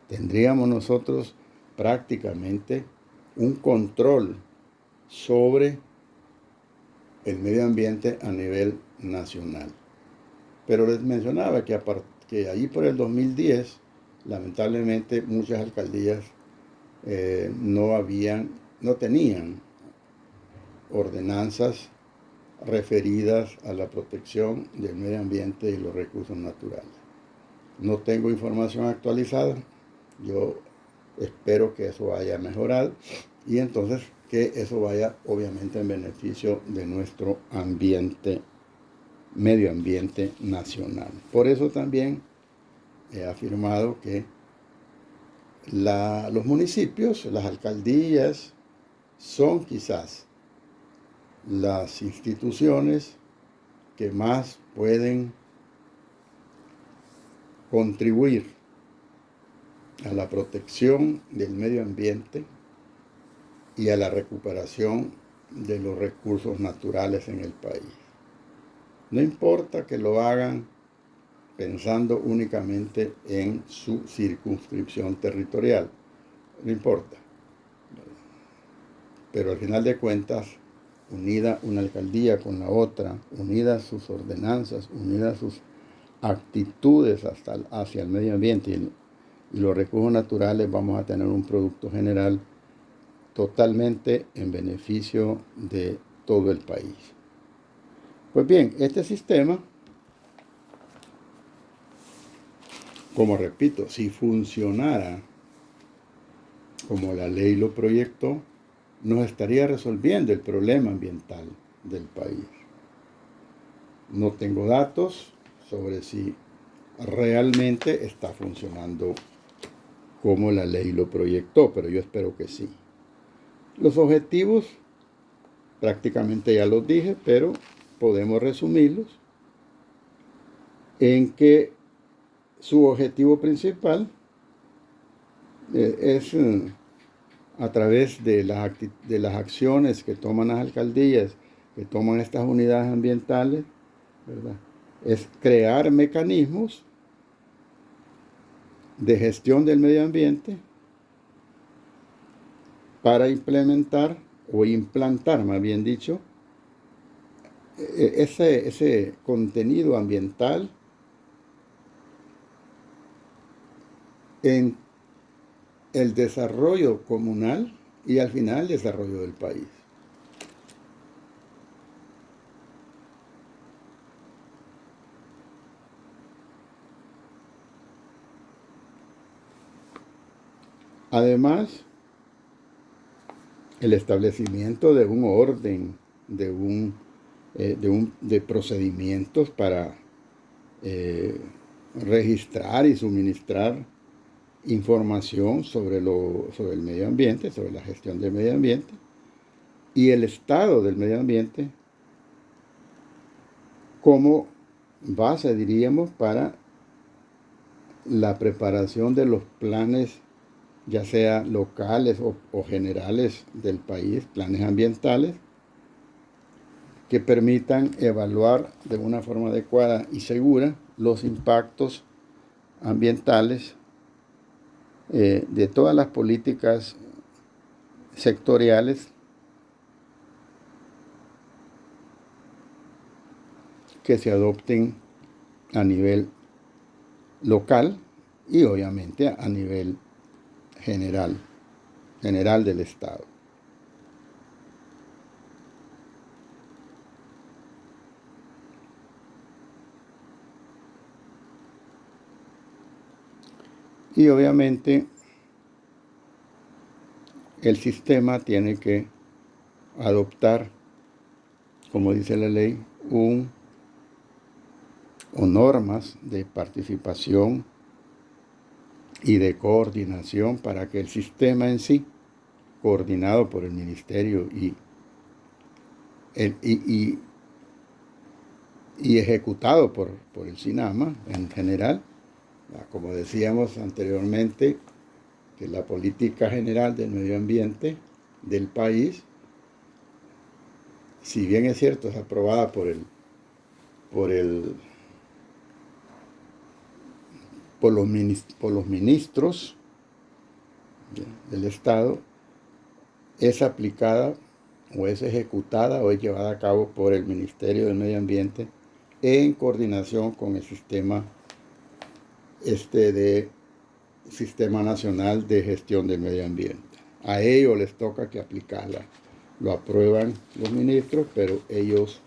tendríamos nosotros prácticamente un control sobre el medio ambiente a nivel nacional. Pero les mencionaba que ahí por el 2010, lamentablemente muchas alcaldías no tenían ordenanzas referidas a la protección del medio ambiente y los recursos naturales. No tengo información actualizada, yo espero que eso vaya a mejorar y entonces que eso vaya obviamente en beneficio de nuestro ambiente, medio ambiente nacional. Por eso también he afirmado que los municipios, las alcaldías, son quizás las instituciones que más pueden contribuir a la protección del medio ambiente y a la recuperación de los recursos naturales en el país. No importa que lo hagan pensando únicamente en su circunscripción territorial, no importa. Pero al final de cuentas, unida una alcaldía con la otra, unidas sus ordenanzas, unidas sus actitudes hacia el medio ambiente y los recursos naturales, vamos a tener un producto general totalmente en beneficio de todo el país. Pues bien, este sistema, como repito, si funcionara como la ley lo proyectó, nos estaría resolviendo el problema ambiental del país. No tengo datos sobre si realmente está funcionando como la ley lo proyectó, pero yo espero que sí. Los objetivos prácticamente ya los dije, pero podemos resumirlos en que su objetivo principal es a través de las acciones que toman las alcaldías, que toman estas unidades ambientales, ¿verdad? Es crear mecanismos de gestión del medio ambiente para implementar o implantar, más bien dicho, ese contenido ambiental en el desarrollo comunal y al final el desarrollo del país. Además, el establecimiento de un orden, de procedimientos para registrar y suministrar información sobre el medio ambiente, sobre la gestión del medio ambiente y el estado del medio ambiente como base, diríamos, para la preparación de los planes, ya sea locales o generales del país, planes ambientales, que permitan evaluar de una forma adecuada y segura los impactos ambientales de todas las políticas sectoriales que se adopten a nivel local y obviamente a nivel general del Estado. Y obviamente el sistema tiene que adoptar, como dice la ley, o normas de participación y de coordinación para que el sistema en sí, coordinado por el Ministerio y ejecutado por el SINAMA en general, como decíamos anteriormente, que la política general del medio ambiente del país si bien es cierto, es aprobada por los ministros del Estado, es aplicada o es ejecutada o es llevada a cabo por el Ministerio del Medio Ambiente en coordinación con el sistema Sistema Nacional de Gestión del Medio Ambiente. A ellos les toca que aplicarla. Lo aprueban los ministros, pero ellos,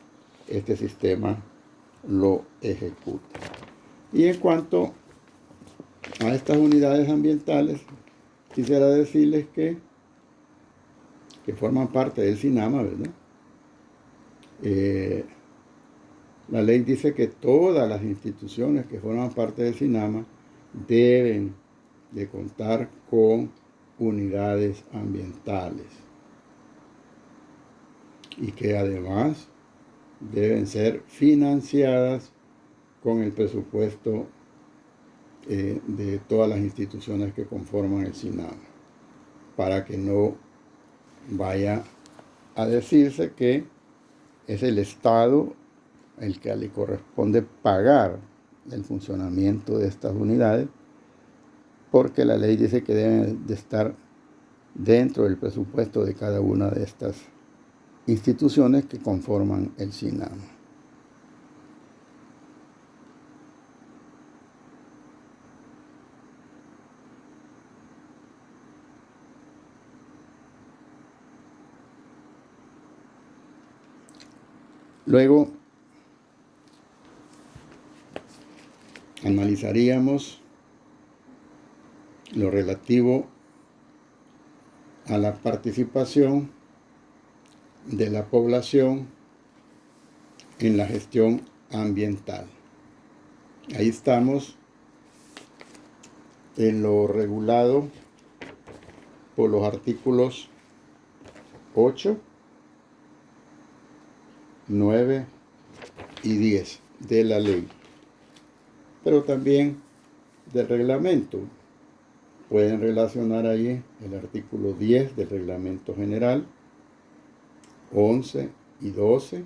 este sistema, lo ejecutan. Y en cuanto a estas unidades ambientales, quisiera decirles que forman parte del SINAMA, ¿verdad? La ley dice que todas las instituciones que forman parte del SINAMA deben de contar con unidades ambientales y que además deben ser financiadas con el presupuesto de todas las instituciones que conforman el SINAMA, para que no vaya a decirse que es el Estado el que le corresponde pagar el funcionamiento de estas unidades, porque la ley dice que deben de estar dentro del presupuesto de cada una de estas instituciones que conforman el SINAMA. Luego analizaríamos lo relativo a la participación de la población en la gestión ambiental. Ahí estamos en lo regulado por los artículos 8, 9 y 10 de la ley, pero también del reglamento. Pueden relacionar ahí el artículo 10 del reglamento general, 11 y 12,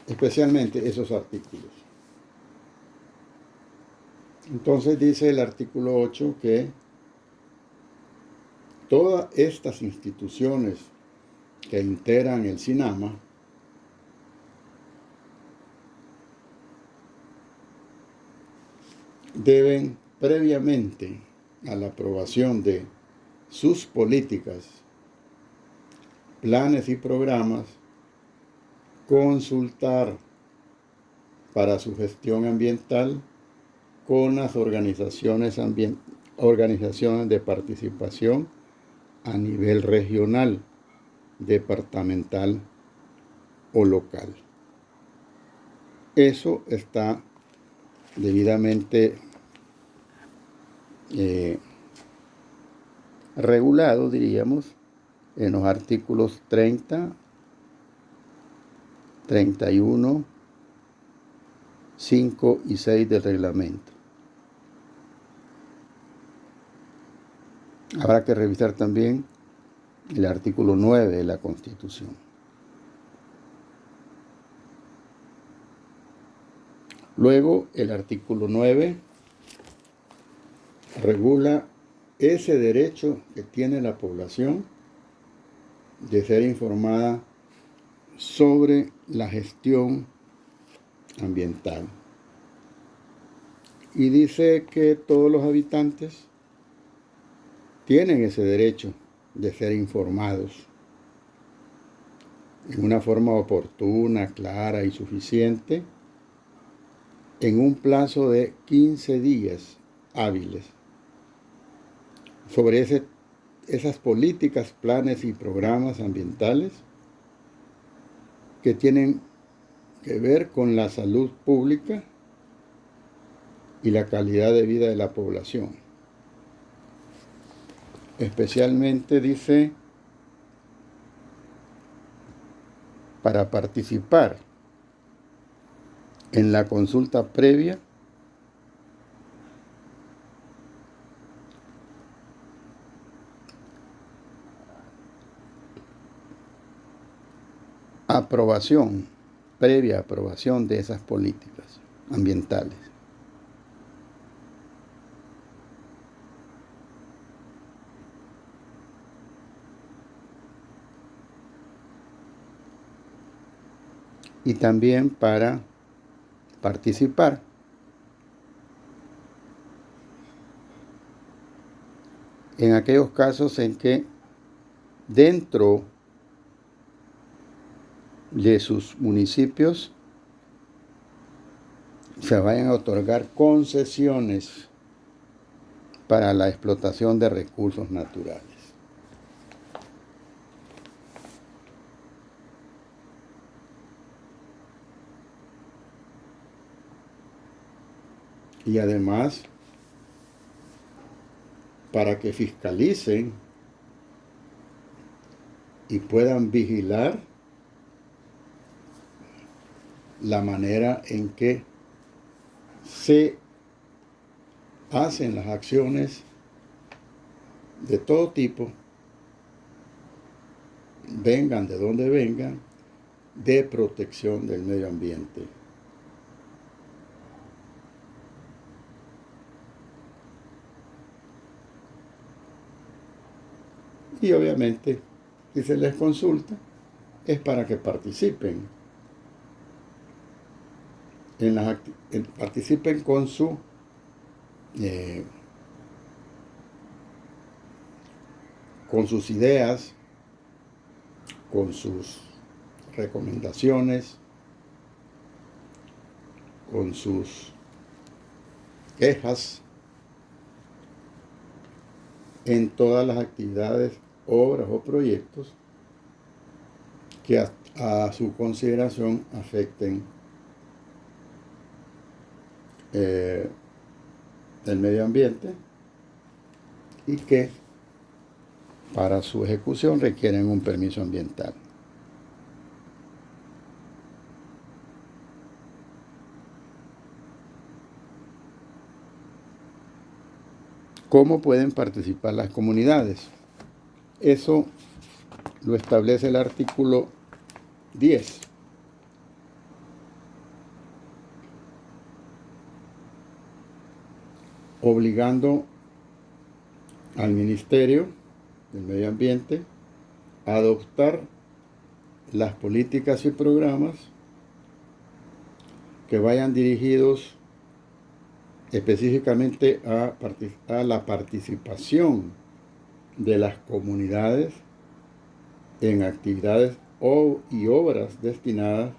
especialmente esos artículos. Entonces dice el artículo 8 que todas estas instituciones que integran el SINAMA deben, previamente a la aprobación de sus políticas, planes y programas, consultar para su gestión ambiental con las organizaciones de participación a nivel regional, departamental o local. Eso está debidamente regulado, diríamos, en los artículos 30, 31, 5 y 6 del reglamento. Habrá que revisar también el artículo 9 de la Constitución. Luego, el artículo 9 regula ese derecho que tiene la población de ser informada sobre la gestión ambiental. Y dice que todos los habitantes tienen ese derecho de ser informados en una forma oportuna, clara y suficiente en un plazo de 15 días hábiles sobre esas políticas, planes y programas ambientales que tienen que ver con la salud pública y la calidad de vida de la población. Especialmente dice, para participar en la consulta previa aprobación, previa aprobación de esas políticas ambientales. Y también para participar en aquellos casos en que dentro de sus municipios se vayan a otorgar concesiones para la explotación de recursos naturales. Y además, para que fiscalicen y puedan vigilar la manera en que se hacen las acciones de todo tipo, vengan de donde vengan, de protección del medio ambiente. Y obviamente, si se les consulta, es para que participen. Participen con con sus ideas, con sus recomendaciones, con sus quejas en todas las actividades, obras o proyectos que a su consideración afecten el medio ambiente y que para su ejecución requieren un permiso ambiental. ¿Cómo pueden participar las comunidades? Eso lo establece el artículo 10. Obligando al Ministerio del Medio Ambiente a adoptar las políticas y programas que vayan dirigidos específicamente a la participación de las comunidades en actividades y obras destinadas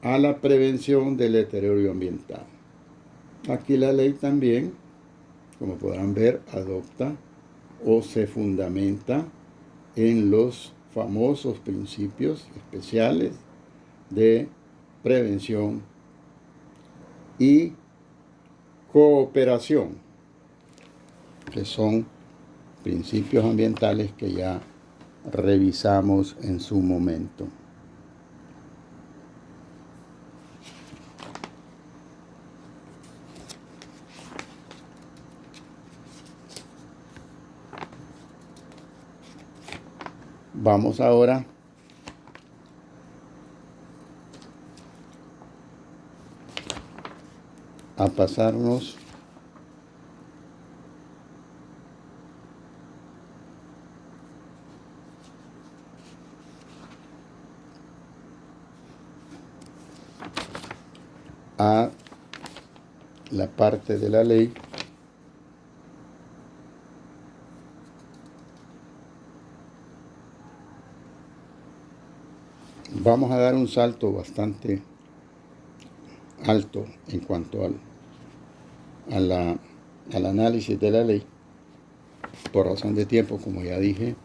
a la prevención del deterioro ambiental. Aquí la ley también, como podrán ver, adopta o se fundamenta en los famosos principios especiales de prevención y cooperación, que son principios ambientales que ya revisamos en su momento. Vamos ahora a pasarnos a la parte de la ley vamos a dar un salto bastante alto en cuanto al análisis de la ley, por razón de tiempo, como ya dije,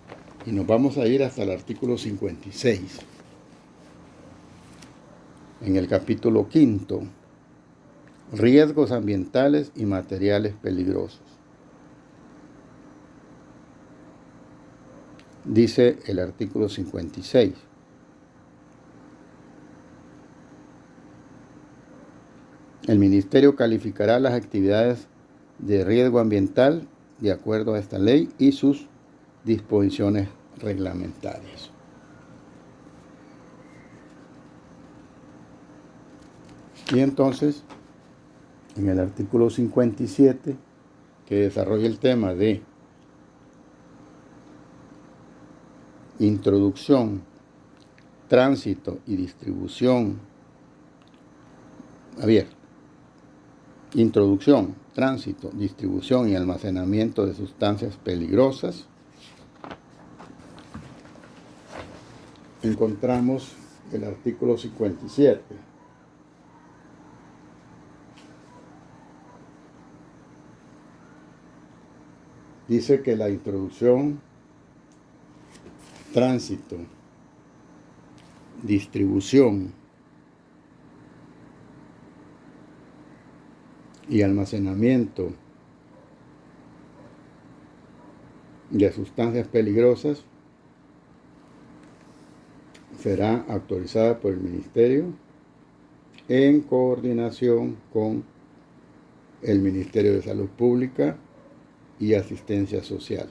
y nos vamos a ir hasta el artículo 56, en el capítulo 5, riesgos ambientales y materiales peligrosos. Dice el artículo 56. El Ministerio calificará las actividades de riesgo ambiental de acuerdo a esta ley y sus disposiciones reglamentarias. Y entonces, en el artículo 57, que desarrolla el tema de introducción, tránsito y distribución, introducción, tránsito, distribución y almacenamiento de sustancias peligrosas, encontramos el artículo 57. Dice que la introducción, tránsito, distribución y almacenamiento de sustancias peligrosas será autorizada por el Ministerio en coordinación con el Ministerio de Salud Pública y Asistencia Social.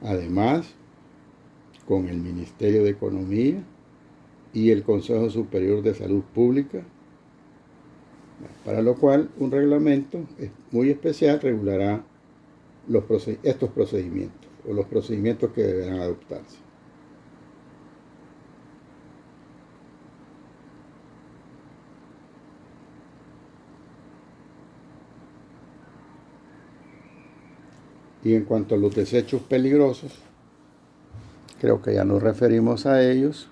Además, con el Ministerio de Economía y el Consejo Superior de Salud Pública, para lo cual un reglamento muy especial regulará estos procedimientos o los procedimientos que deberán adoptarse. Y en cuanto a los desechos peligrosos, creo que ya nos referimos a ellos.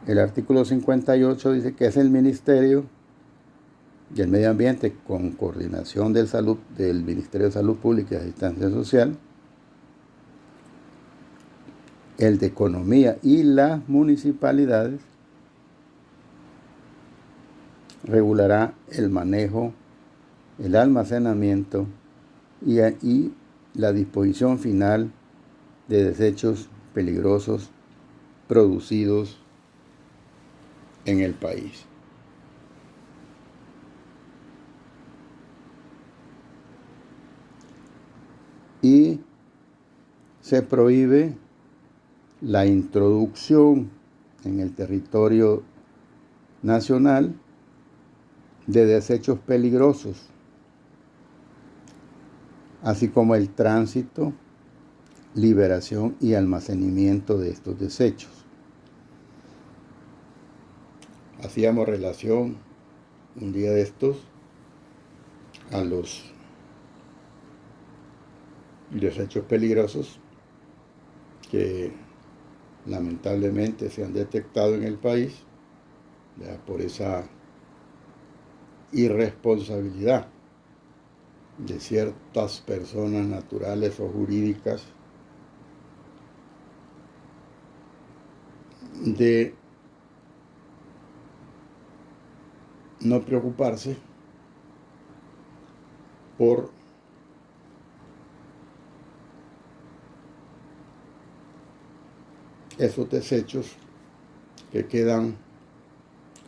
El artículo 58 dice que es el Ministerio del Medio Ambiente, con coordinación del Ministerio de Salud Pública y Asistencia Social, el de Economía y las municipalidades, regulará el manejo, el almacenamiento y la disposición final de desechos peligrosos producidos en el país. Y se prohíbe la introducción en el territorio nacional de desechos peligrosos, así como el tránsito, liberación y almacenamiento de estos desechos. Hacíamos relación un día de estos a los desechos peligrosos que lamentablemente se han detectado en el país, por esa irresponsabilidad de ciertas personas naturales o jurídicas de no preocuparse por esos desechos que quedan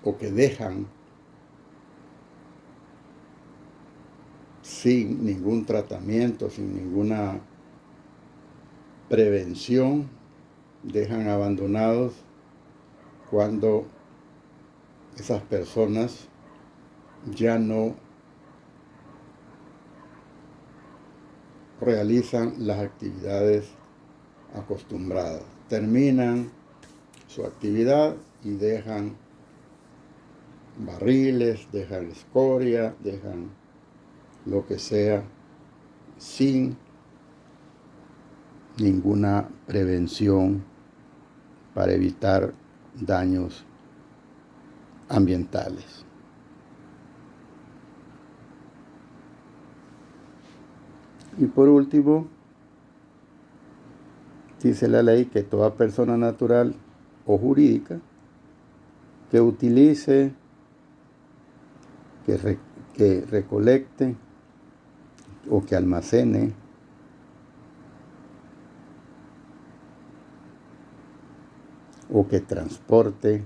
o que dejan sin ningún tratamiento, sin ninguna prevención, dejan abandonados cuando esas personas ya no realizan las actividades acostumbradas. Terminan su actividad y dejan barriles, dejan escoria, dejan lo que sea sin ninguna prevención para evitar daños ambientales. Y por último, dice la ley que toda persona natural o jurídica que utilice, que recolecte o que almacene o que transporte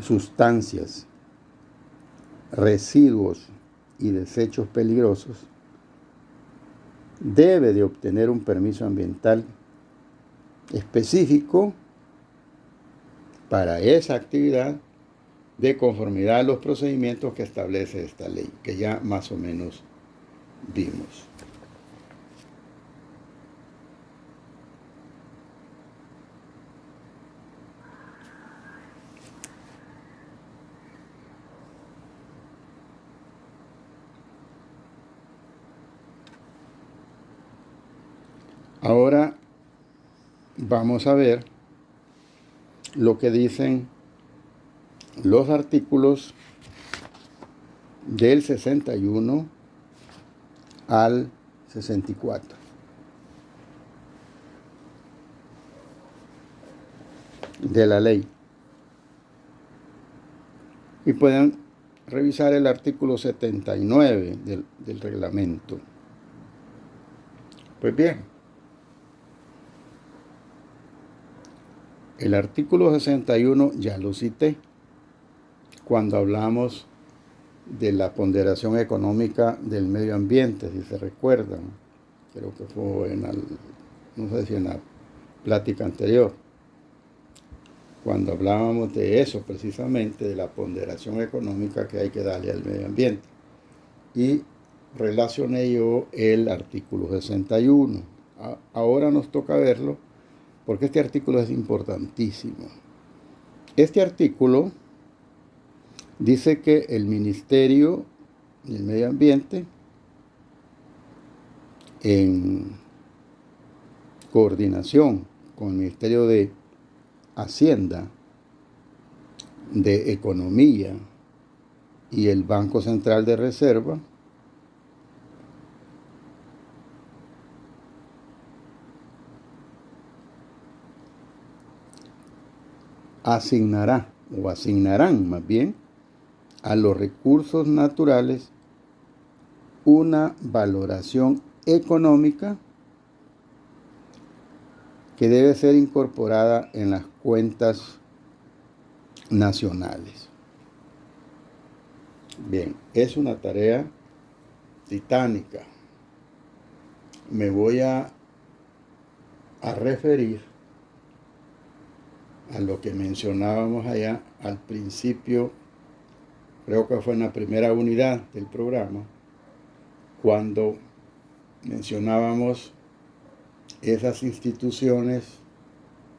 sustancias, residuos y desechos peligrosos debe de obtener un permiso ambiental específico para esa actividad de conformidad a los procedimientos que establece esta ley, que ya más o menos vimos. Ahora vamos a ver lo que dicen los artículos del 61 al 64 de la ley. Y pueden revisar el artículo 79 del reglamento. Pues bien, el artículo 61 ya lo cité cuando hablamos de la ponderación económica del medio ambiente, si se recuerdan. Creo que fue no sé si en la plática anterior, cuando hablábamos de eso precisamente, de la ponderación económica que hay que darle al medio ambiente. Y relacioné yo el artículo 61. Ahora nos toca verlo porque este artículo es importantísimo. Este artículo dice que el Ministerio del Medio Ambiente, en coordinación con el Ministerio de Hacienda, de Economía y el Banco Central de Reserva, asignarán más bien a los recursos naturales una valoración económica que debe ser incorporada en las cuentas nacionales. Bien, es una tarea titánica. Me voy a referir a lo que mencionábamos allá al principio, creo que fue en la primera unidad del programa, cuando mencionábamos esas instituciones,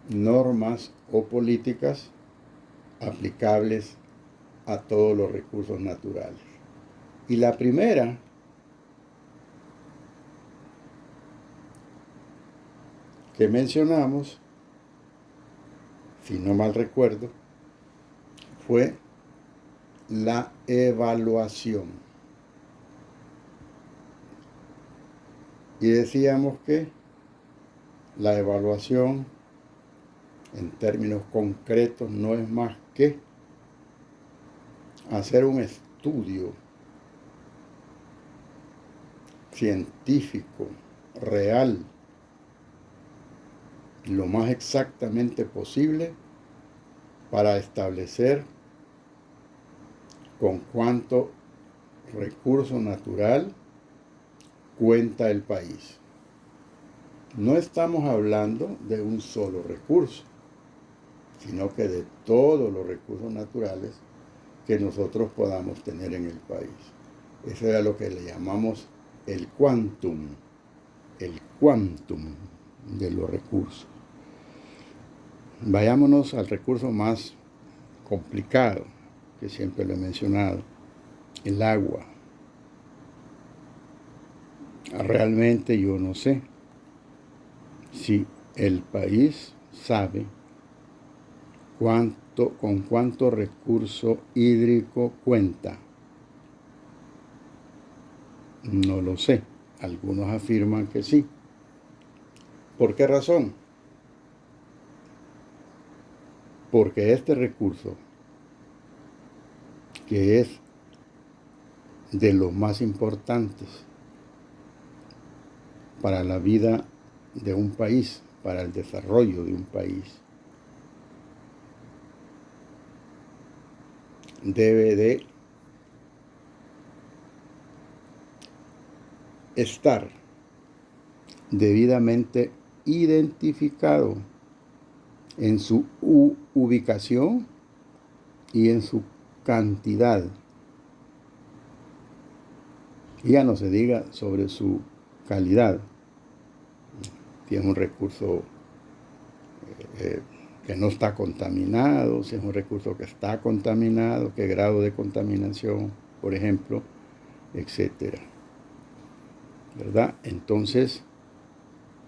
normas o políticas aplicables a todos los recursos naturales. Y la primera que mencionamos, si no mal recuerdo, fue la evaluación. Y decíamos que la evaluación, en términos concretos, no es más que hacer un estudio científico, real, lo más exactamente posible, para establecer con cuánto recurso natural cuenta el país. No estamos hablando de un solo recurso, sino que de todos los recursos naturales que nosotros podamos tener en el país. Eso era lo que le llamamos el quantum de los recursos. Vayámonos al recurso más complicado, que siempre lo he mencionado, el agua. Realmente yo no sé si el país sabe con cuánto recurso hídrico cuenta. No lo sé. Algunos afirman que sí. ¿Por qué razón? Porque este recurso, que es de los más importantes para la vida de un país, para el desarrollo de un país, debe de estar debidamente identificado en su ubicación y en su cantidad. Y ya no se diga sobre su calidad. Si es un recurso que no está contaminado, si es un recurso que está contaminado, qué grado de contaminación, por ejemplo, etcétera. ¿Verdad? Entonces,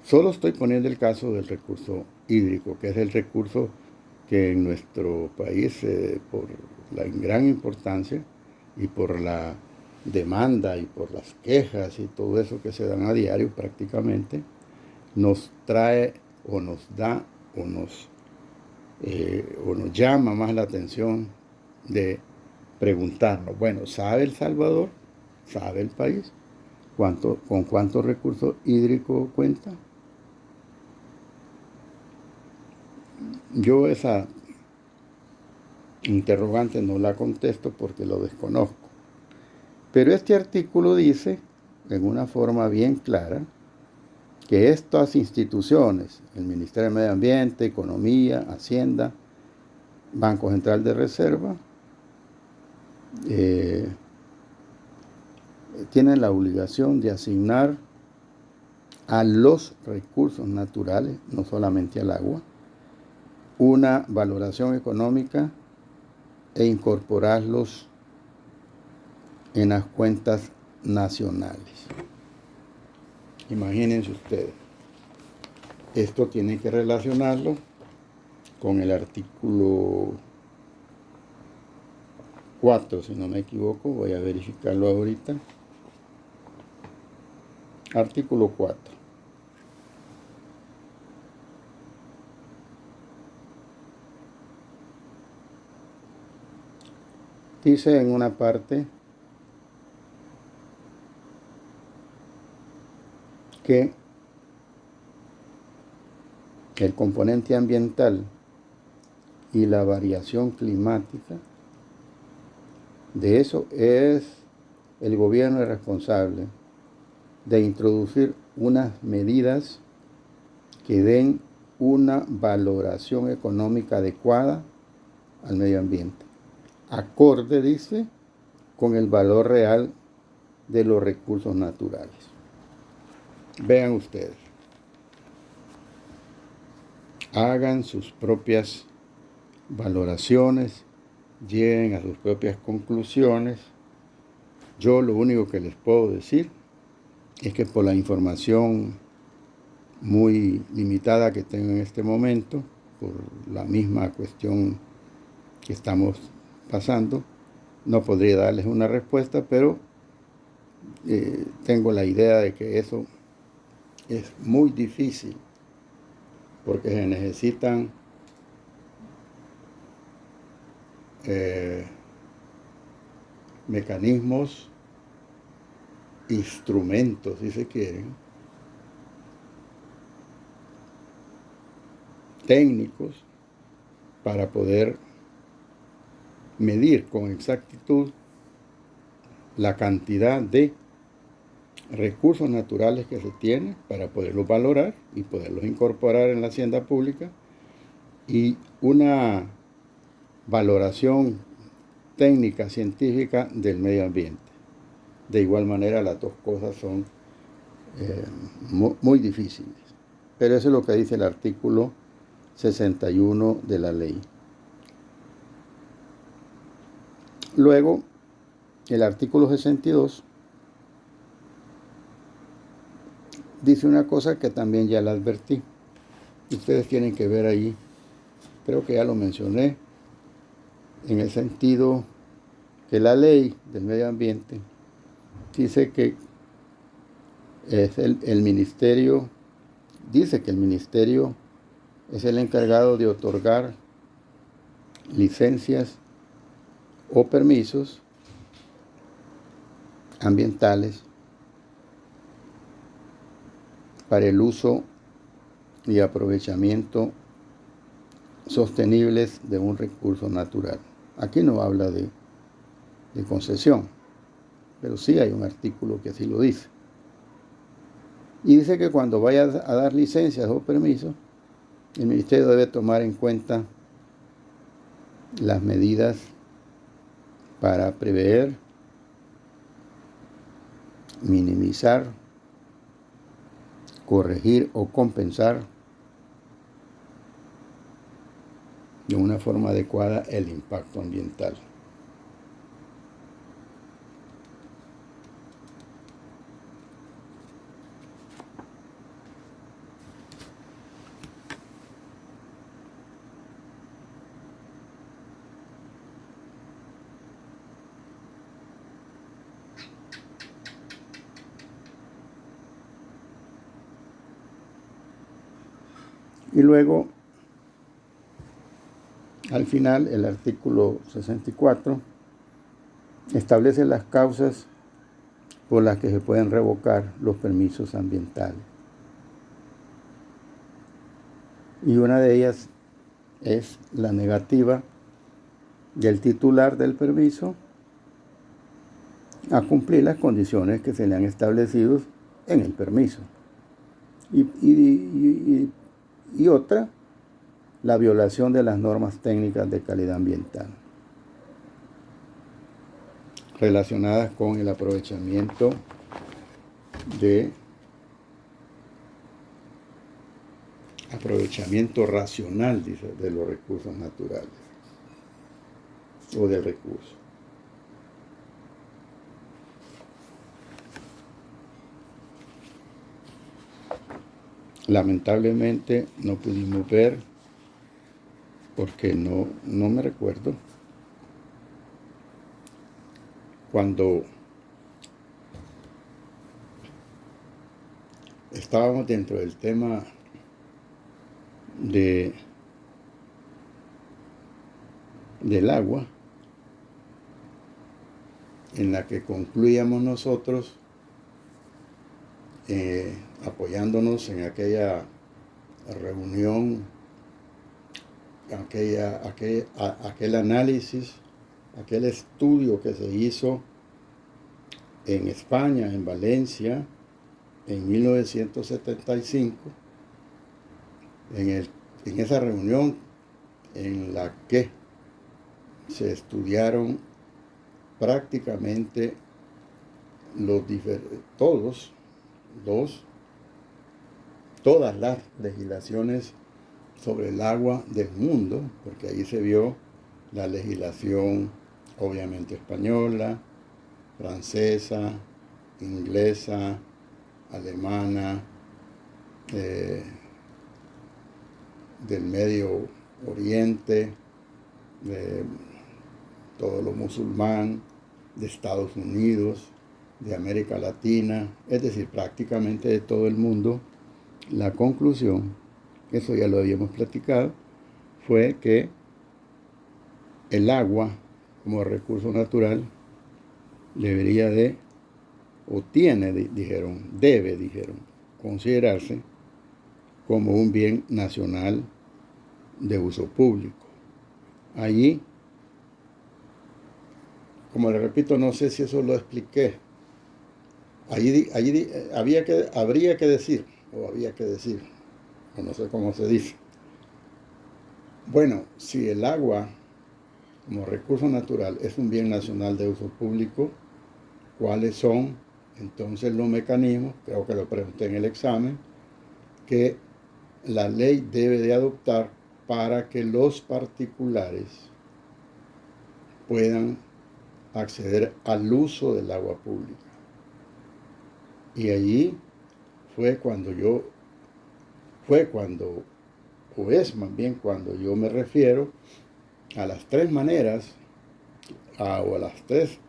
solo estoy poniendo el caso del recurso hídrico, que es el recurso que en nuestro país, por la gran importancia y por la demanda y por las quejas y todo eso que se dan a diario prácticamente, nos trae o nos da o nos llama más la atención de preguntarnos, bueno, ¿sabe El Salvador? ¿Sabe el país? ¿Con cuántos recursos hídricos cuenta? Yo esa interrogante no la contesto porque lo desconozco. Pero este artículo dice, en una forma bien clara, que estas instituciones, el Ministerio de Medio Ambiente, Economía, Hacienda, Banco Central de Reserva, tienen la obligación de asignar a los recursos naturales, no solamente al agua, una valoración económica e incorporarlos en las cuentas nacionales. Imagínense ustedes, esto tiene que relacionarlo con el artículo 4, si no me equivoco, voy a verificarlo ahorita. Artículo 4. Dice en una parte que el componente ambiental y la variación climática, de eso es el gobierno el responsable de introducir unas medidas que den una valoración económica adecuada al medio ambiente, acorde, dice, con el valor real de los recursos naturales. Vean ustedes, hagan sus propias valoraciones, lleguen a sus propias conclusiones. Yo lo único que les puedo decir es que por la información muy limitada que tengo en este momento, por la misma cuestión que estamos pasando, no podría darles una respuesta, pero tengo la idea de que eso es muy difícil, porque se necesitan mecanismos, instrumentos, si se quieren, técnicos, para poder medir con exactitud la cantidad de recursos naturales que se tiene para poderlos valorar y poderlos incorporar en la hacienda pública, y una valoración técnica, científica del medio ambiente. De igual manera, las dos cosas son muy difíciles. Pero eso es lo que dice el artículo 61 de la ley. Luego, el artículo 62 dice una cosa que también ya la advertí. Ustedes tienen que ver ahí, creo que ya lo mencioné, en el sentido que la ley del medio ambiente dice que es el ministerio, dice que el ministerio es el encargado de otorgar licencias o permisos ambientales para el uso y aprovechamiento sostenibles de un recurso natural. Aquí no habla de concesión, pero sí hay un artículo que así lo dice. Y dice que cuando vaya a dar licencias o permisos, El Ministerio debe tomar en cuenta las medidas para prever, minimizar, corregir o compensar de una forma adecuada el impacto ambiental. Y luego, al final, el artículo 64 establece las causas por las que se pueden revocar los permisos ambientales. Y una de ellas es la negativa del titular del permiso a cumplir las condiciones que se le han establecido en el permiso. Y otra, la violación de las normas técnicas de calidad ambiental relacionadas con el aprovechamiento racional, dice, de los recursos naturales o del recurso. Lamentablemente no pudimos ver, porque no me recuerdo, cuando estábamos dentro del tema del agua, en la que concluíamos nosotros apoyándonos en aquella reunión, aquel análisis, aquel estudio que se hizo en España, en Valencia, en 1975, en esa reunión en la que se estudiaron prácticamente todas las legislaciones sobre el agua del mundo, porque ahí se vio la legislación obviamente española, francesa, inglesa, alemana, del Medio Oriente, de todo lo musulmán, de Estados Unidos, de América Latina, es decir, prácticamente de todo el mundo. La conclusión, eso ya lo habíamos platicado, fue que el agua como recurso natural debería debe considerarse como un bien nacional de uso público. Allí, como le repito, no sé si eso lo expliqué. Allí habría que decir, o no sé cómo se dice. Bueno, si el agua como recurso natural es un bien nacional de uso público, ¿cuáles son entonces los mecanismos? Creo que lo pregunté en el examen, que la ley debe de adoptar para que los particulares puedan acceder al uso del agua pública. Y allí es más bien cuando yo me refiero a las tres maneras, a los tres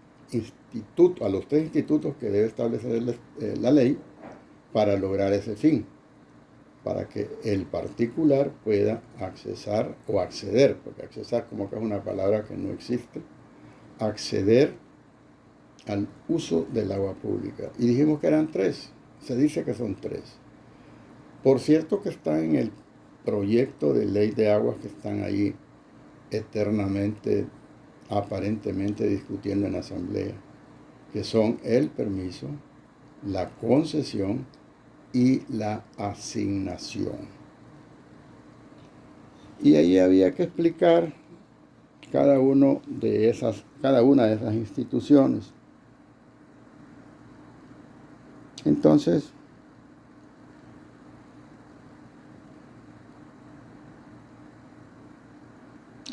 institutos que debe establecer la ley para lograr ese fin, para que el particular pueda acceder, porque accesar como que es una palabra que no existe, acceder al uso del agua pública. Y dijimos que eran tres, se dice que son tres. Por cierto que están en el proyecto de ley de aguas que están ahí eternamente, aparentemente discutiendo en la asamblea, que son el permiso, la concesión y la asignación. Y ahí había que explicar cada una de esas instituciones. Entonces,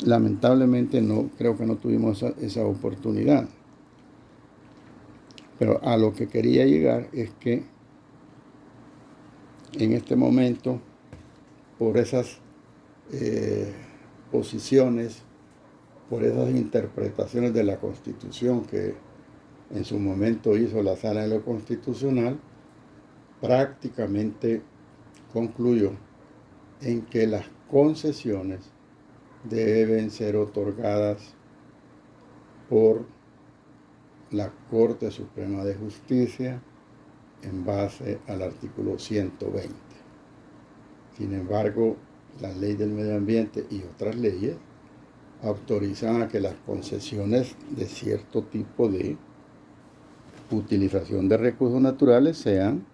lamentablemente creo que no tuvimos esa oportunidad. Pero a lo que quería llegar es que en este momento, por esas posiciones, por esas interpretaciones de la Constitución que en su momento hizo la Sala de lo Constitucional, prácticamente concluyó en que las concesiones deben ser otorgadas por la Corte Suprema de Justicia en base al artículo 120. Sin embargo, la Ley del Medio Ambiente y otras leyes autorizan a que las concesiones de cierto tipo de utilización de recursos naturales sean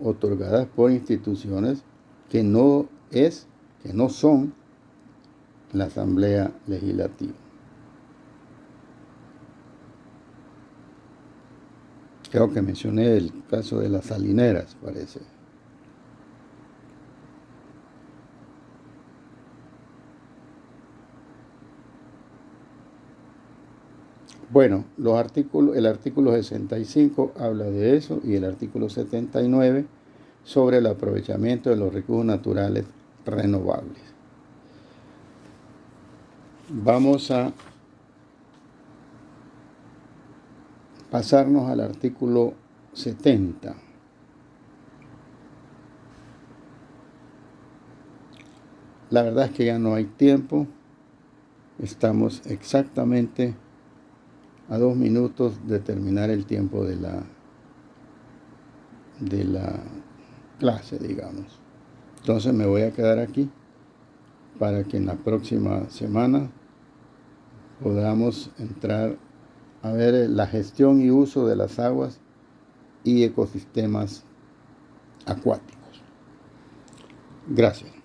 otorgadas por instituciones que no son la Asamblea Legislativa. Creo que mencioné el caso de las salineras, parece. Bueno, el artículo 65 habla de eso y el artículo 79 sobre el aprovechamiento de los recursos naturales renovables. Vamos a pasarnos al artículo 70. La verdad es que ya no hay tiempo. Estamos exactamente a 2 minutos de terminar el tiempo de la clase, digamos. Entonces me voy a quedar aquí para que en la próxima semana podamos entrar a ver la gestión y uso de las aguas y ecosistemas acuáticos. Gracias.